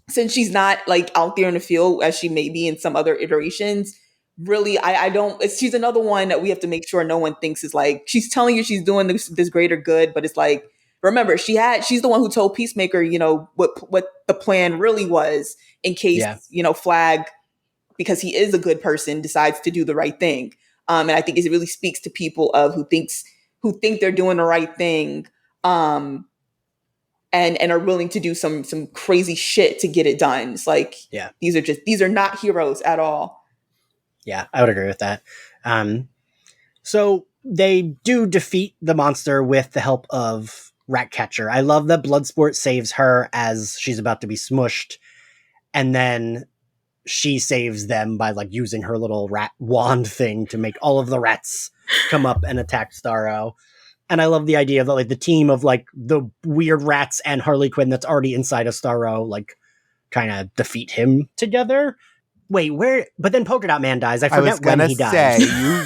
since she's not like out there in the field as she may be in some other iterations, really, I don't, she's another one that we have to make sure no one thinks is like, she's telling you she's doing this greater good, but it's like, remember, she's the one who told Peacemaker, you know, what the plan really was in case, you know, Flag, because he is a good person, decides to do the right thing. And I think it really speaks to people of who think they're doing the right thing, and are willing to do some crazy shit to get it done. It's like, these are not heroes at all. Yeah, I would agree with that. So they do defeat the monster with the help of Ratcatcher. I love that Bloodsport saves her as she's about to be smushed, and then she saves them by like using her little rat wand thing to make all of the rats come up and attack Starro. And I love the idea of like the team of like the weird rats and Harley Quinn that's already inside of Starro, like kind of defeat him together. Wait, where? But then Polka Dot Man dies. I forget when he dies.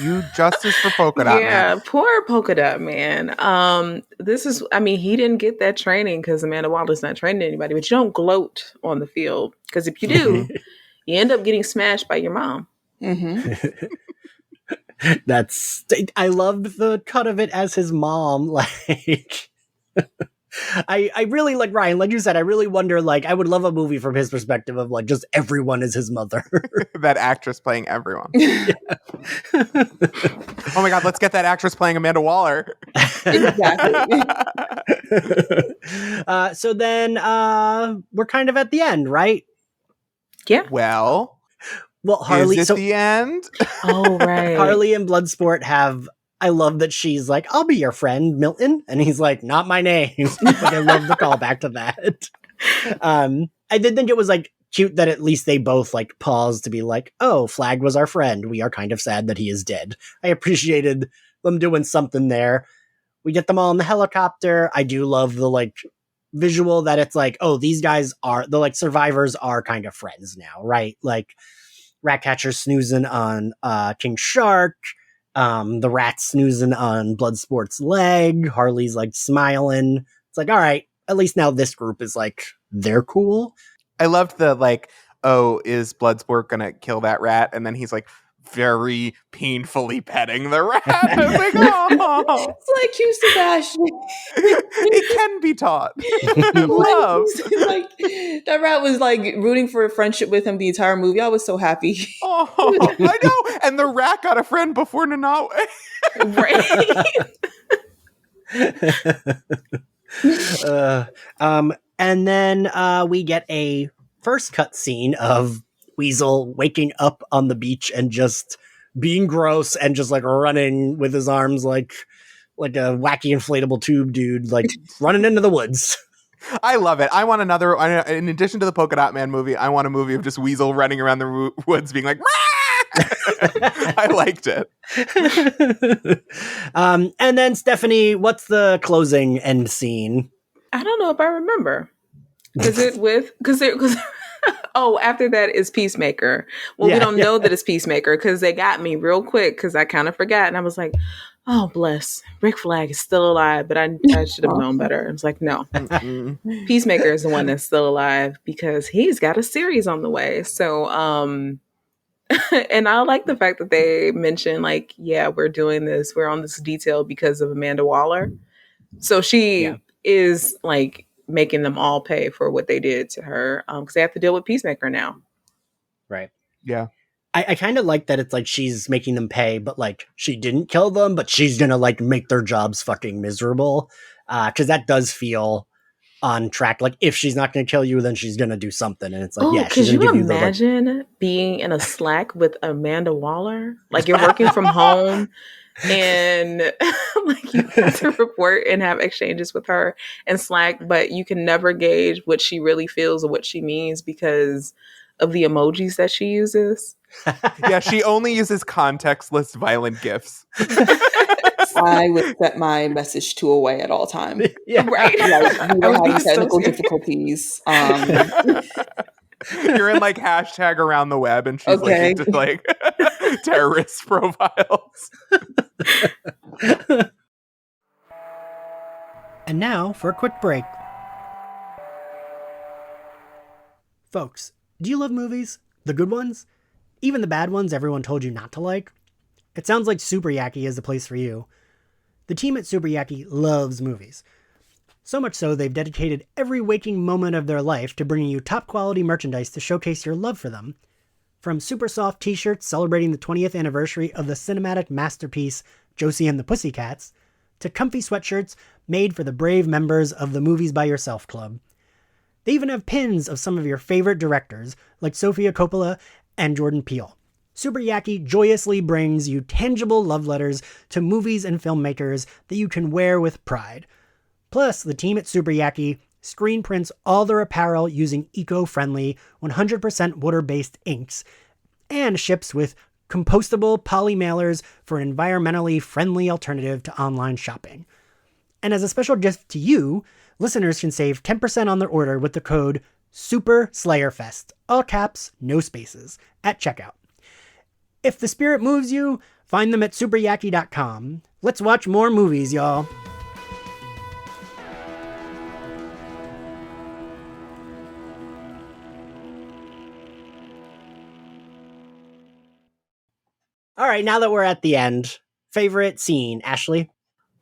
You justice for Polka Dot Man. Yeah, poor Polka Dot Man. This is, I mean, he didn't get that training because Amanda Waller's not training anybody. But you don't gloat on the field, because if you do, you end up getting smashed by your mom. Mm-hmm. I loved the cut of it as his mom. Like, I really, like Ryan, like you said, I really wonder, like, I would love a movie from his perspective of like just everyone is his mother. That actress playing everyone. Oh my God, let's get that actress playing Amanda Waller. Exactly. So then we're kind of at the end, right? Yeah. Well, Harley. Is it the end? Oh, right. Harley and Bloodsport have. I love that she's like, I'll be your friend, Milton. And he's like, not my name. Like, I love the callback to that. I did think it was like cute that at least they both like paused to be like, oh, Flag was our friend. We are kind of sad that he is dead. I appreciated them doing something there. We get them all in the helicopter. I do love the like visual that it's like, oh, these guys are the like survivors are kind of friends now, right? Like Ratcatcher snoozing on King Shark. The rat snoozing on Bloodsport's leg. Harley's like smiling. It's like, all right, at least now this group is like, they're cool. I loved the like, oh, is Bloodsport gonna kill that rat? And then he's like very painfully petting the rat. I was like, oh, It's like you, Sebastian. it can be taught. Love. Like that rat was like rooting for a friendship with him the entire movie. I was so happy. Oh, I know. And the rat got a friend before Nanawe. Right. And then we get a first cut scene of Weasel waking up on the beach and just being gross and just like running with his arms like a wacky inflatable tube dude, like running into the woods. I love it. I want another, in addition to the Polka Dot Man movie, I want a movie of just Weasel running around the woods being like, I liked it. And then Stephanie, what's the closing end scene? I don't know if I remember. Oh, after that is Peacemaker. Well, we don't know that it's Peacemaker because they got me real quick because I kind of forgot. And I was like, oh, bless. Rick Flag is still alive, but I should have known better. I was like, no. Peacemaker is the one that's still alive because he's got a series on the way. So, and I like the fact that they mentioned, like, yeah, we're doing this. We're on this detail because of Amanda Waller. So she is like making them all pay for what they did to her because they have to deal with Peacemaker now. Right. Yeah. I kind of like that it's like she's making them pay, but like she didn't kill them, but she's gonna like make their jobs fucking miserable. Because that does feel on track. Like if she's not gonna kill you, then she's gonna do something. And it's like, she's gonna give you the imagine being in a Slack with Amanda Waller? Like you're working from home and like you have to report and have exchanges with her in Slack, but you can never gauge what she really feels or what she means because of the emojis that she uses. Yeah, she only uses contextless violent GIFs. I would set my message to away at all times. Yeah, right. Like, we were having technical difficulties. You're in like hashtag around the web, and she's like into like terrorist profiles. And now for a quick break. Folks, do you love movies? The good ones? Even the bad ones everyone told you not to like? It sounds like Super Yaki is the place for you. The team at Super Yaki loves movies. So much so they've dedicated every waking moment of their life to bringing you top quality merchandise to showcase your love for them. From super soft t-shirts celebrating the 20th anniversary of the cinematic masterpiece Josie and the Pussycats, to comfy sweatshirts made for the brave members of the Movies by Yourself Club. They even have pins of some of your favorite directors, like Sofia Coppola and Jordan Peele. Super Yaki joyously brings you tangible love letters to movies and filmmakers that you can wear with pride. Plus, the team at Super Yaki screen prints all their apparel using eco-friendly, 100% water-based inks, and ships with compostable poly mailers for an environmentally friendly alternative to online shopping. And as a special gift to you, listeners can save 10% on their order with the code SUPERSlayerFest, all caps, no spaces, at checkout. If the spirit moves you, find them at superyaki.com. Let's watch more movies, y'all. All right, now that we're at the end, favorite scene, Ashley?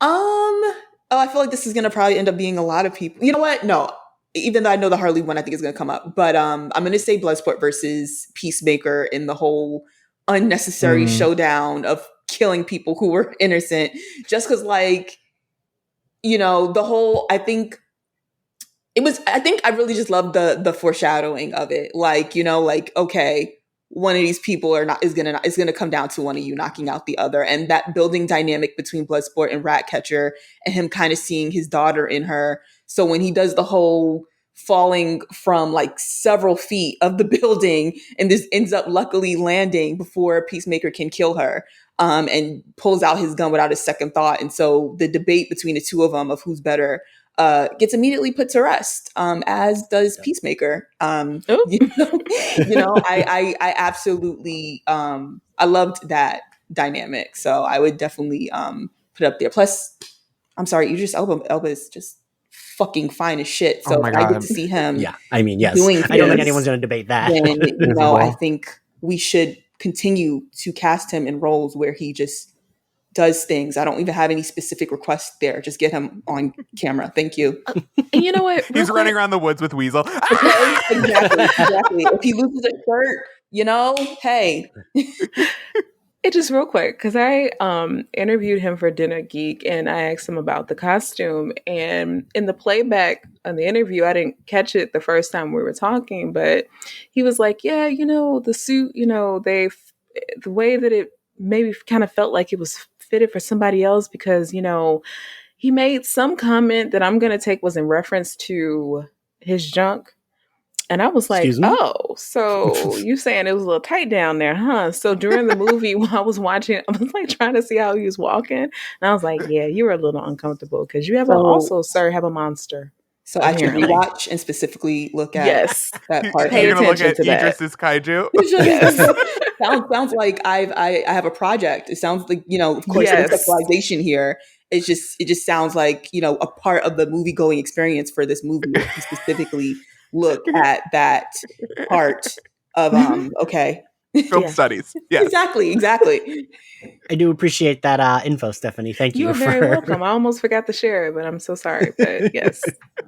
I feel like this is gonna probably end up being a lot of people. You know what? No, even though I know the Harley one, I think is gonna come up. But I'm gonna say Bloodsport versus Peacemaker in the whole unnecessary showdown of killing people who were innocent, just because, like, you know, the whole. I think I really just loved the foreshadowing of it. Like, you know, like, okay, one of these people is gonna come down to one of you knocking out the other, and that building dynamic between Bloodsport and Ratcatcher, and him kind of seeing his daughter in her. So when he does the whole falling from like several feet of the building, and this ends up luckily landing before Peacemaker can kill her, and pulls out his gun without a second thought, and so the debate between the two of them of who's better gets immediately put to rest, as does Peacemaker. I absolutely, I loved that dynamic. So I would definitely put up there. Plus, I'm sorry, Idris Elba is just fucking fine as shit. Oh So my if I get God. to see him Yeah, I mean, yes. doing I don't think things, anyone's going to debate that. then Visible. I think we should continue to cast him in roles where he just does things. I don't even have any specific requests there. Just get him on camera. Thank you. And you know what? He's running around the woods with Weasel. Exactly. If he loses a shirt, hey. It just real quick, because I interviewed him for Dinner Geek and I asked him about the costume. And in the playback on the interview, I didn't catch it the first time we were talking, but he was like, yeah, the suit, the way that it maybe kind of felt like it was fitted for somebody else because, he made some comment that I'm going to take was in reference to his junk. And I was like, Excuse me? oh, so you saying it was a little tight down there, huh? So during the movie, while I was watching, I was like trying to see how he was walking. And I was like, yeah, you were a little uncomfortable because you have sir, have a monster. So I should Apparently. rewatch and specifically look at Yes. that part. Pay You're gonna look attention at to that. Idris's kaiju. Yes. sounds like I have a project. It sounds like, of course, Yes. there's sexualization here. It just sounds like, a part of the movie going experience for this movie is to specifically look at that part of okay. Film Yeah. studies. Yes. Exactly. I do appreciate that info, Stephanie. Thank you. You're very welcome. I almost forgot to share it, but I'm so sorry. But yes.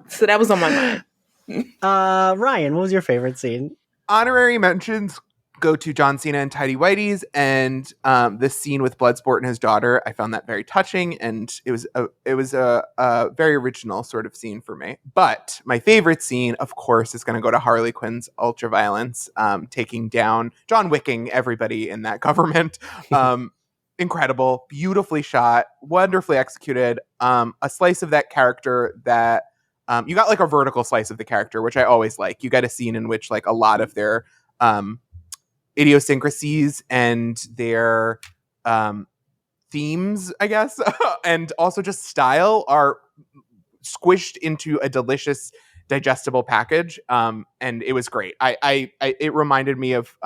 So that was on my mind. Ryan, what was your favorite scene? Honorary mentions go to John Cena and Tidy Whities, and the scene with Bloodsport and his daughter. I found that very touching, and it was a very original sort of scene for me. But my favorite scene, of course, is going to go to Harley Quinn's ultraviolence, taking down John Wicking everybody in that government. Incredible, beautifully shot, wonderfully executed. A slice of that character that you got like a vertical slice of the character, which I always like. You get a scene in which like a lot of their idiosyncrasies and their themes, I guess, and also just style are squished into a delicious, digestible package. And it was great. It reminded me of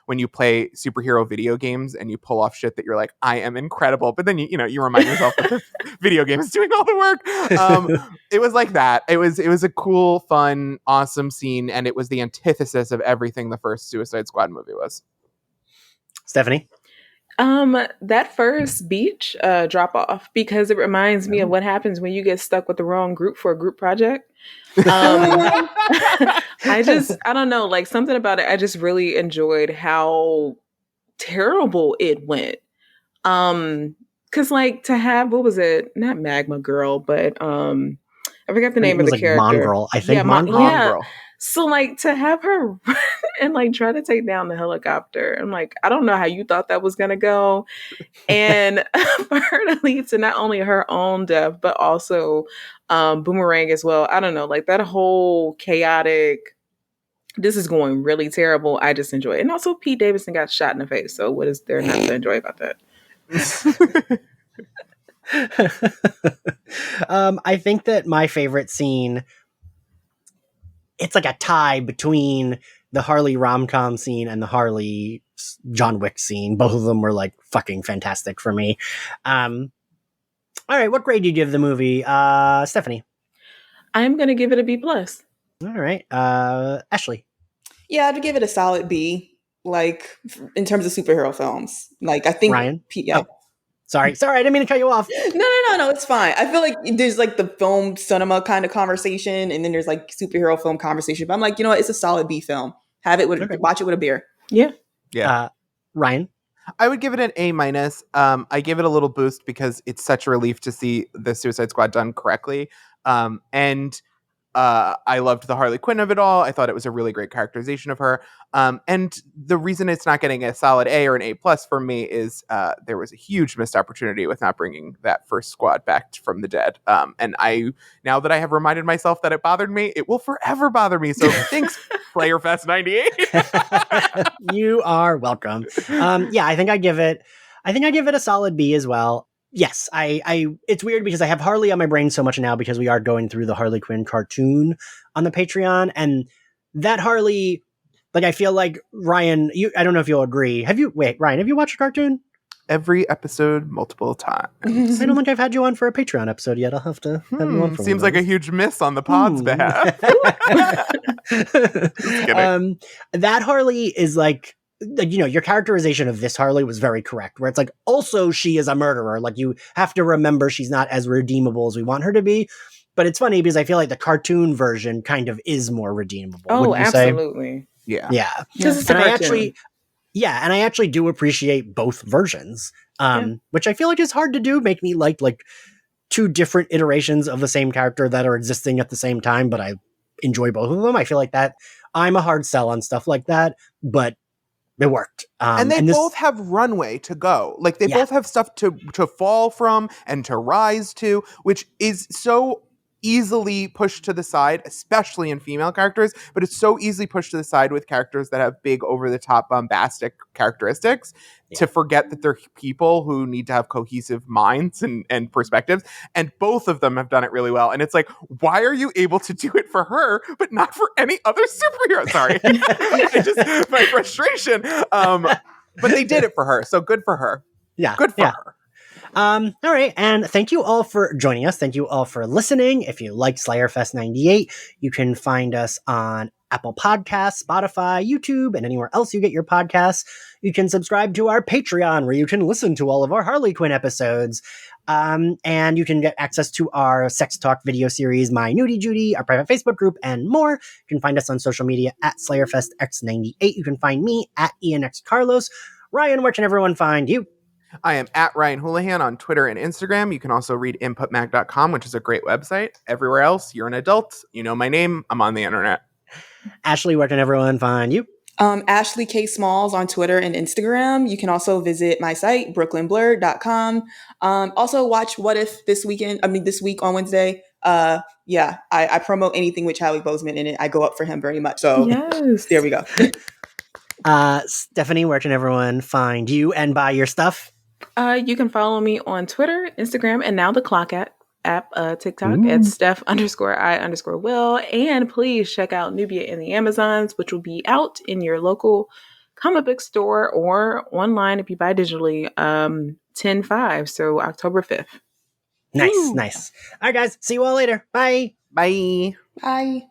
when you play superhero video games and you pull off shit that you're like, I am incredible. But then you remind yourself that the video game is doing all the work. It was like that. It was a cool, fun, awesome scene, and it was the antithesis of everything the first Suicide Squad movie was. Stephanie? That first beach drop off, because it reminds me of what happens when you get stuck with the wrong group for a group project. I don't know, like something about it. I just really enjoyed how terrible it went. Cause like to have, what was it? Not Magma Girl, but I forgot the name of the character. Mongrel, I think. Yeah, Mongrel. yeah. So like to have her run and like try to take down the helicopter. I'm like, I don't know how you thought that was gonna go. And for her to lead to not only her own death, but also Boomerang as well. I don't know, like that whole chaotic, this is going really terrible. I just enjoy it. And also Pete Davidson got shot in the face. So what is there not to enjoy about that? I think that my favorite scene, it's like a tie between the Harley rom-com scene and the Harley John Wick scene. Both of them were like fucking fantastic for me. All right, what grade do you give the movie, Stephanie? I'm gonna give it a B+. All right, Ashley. Yeah, I'd give it a solid B. Like in terms of superhero films, like I think Ryan. Yeah. Oh, sorry, I didn't mean to cut you off. No, it's fine. I feel like there's like the film cinema kind of conversation, and then there's like superhero film conversation. But I'm like, it's a solid B film. Have it with watch it with a beer. Yeah. Ryan. I would give it an A-. I give it a little boost because it's such a relief to see the Suicide Squad done correctly. And I loved the Harley Quinn of it all. I thought it was a really great characterization of her. And the reason it's not getting a solid A or an A+ for me is there was a huge missed opportunity with not bringing that first squad back from the dead. And now that I have reminded myself that it bothered me, it will forever bother me. So thanks, Slayerfest 98. You are welcome. Yeah, I think I give it a solid B as well. Yes, I it's weird because I have Harley on my brain so much now because we are going through the Harley Quinn cartoon on the Patreon, and that Harley, like I feel like Ryan, I don't know if you'll agree. Ryan, have you watched a cartoon? every episode multiple times. I don't think I've had you on for a Patreon episode yet. I'll have to have you on for Seems one like a huge miss on the pod's behalf. That Harley is like, your characterization of this Harley was very correct, where it's like, also she is a murderer. Like, you have to remember she's not as redeemable as we want her to be. But it's funny because I feel like the cartoon version kind of is more redeemable. Oh, absolutely. Yeah. Yeah. Because it's a cartoon. And I actually do appreciate both versions, which I feel like is hard to do. Make me like two different iterations of the same character that are existing at the same time, but I enjoy both of them. I feel like that I'm a hard sell on stuff like that, but it worked. And they both have runway to go. Like, they both have stuff to fall from and to rise to, which is so easily pushed to the side, especially in female characters, but it's so easily pushed to the side with characters that have big over-the-top bombastic characteristics to forget that they're people who need to have cohesive minds and perspectives, and both of them have done it really well. And it's like, why are you able to do it for her but not for any other superhero? Sorry. My frustration. But they did it for her, so good for her. Yeah. Good for her. All right. And thank you all for joining us. Thank you all for listening. If you like Slayerfest 98, you can find us on Apple Podcasts, Spotify, YouTube, and anywhere else you get your podcasts. You can subscribe to our Patreon, where you can listen to all of our Harley Quinn episodes. And you can get access to our Sex Talk video series, My Nudie Judy, our private Facebook group, and more. You can find us on social media at SlayerFestX98. You can find me at ENXCarlos. Ryan, where can everyone find you? I am at Ryan Houlihan on Twitter and Instagram. You can also read inputmag.com, which is a great website. Everywhere else, you're an adult. You know my name. I'm on the internet. Ashley, where can everyone find you? Ashley K. Smalls on Twitter and Instagram. You can also visit my site, brooklynblurred.com. Also watch What If this week on Wednesday. I promote anything with Chadwick Boseman in it. I go up for him very much. So there we go. Stephanie, where can everyone find you and buy your stuff? You can follow me on Twitter, Instagram, and now the Clock app, TikTok at Steph_I_Will. And please check out Nubia in the Amazons, which will be out in your local comic book store or online if you buy digitally 10/5, so October 5th. Nice. All right, guys. See you all later. Bye. Bye. Bye.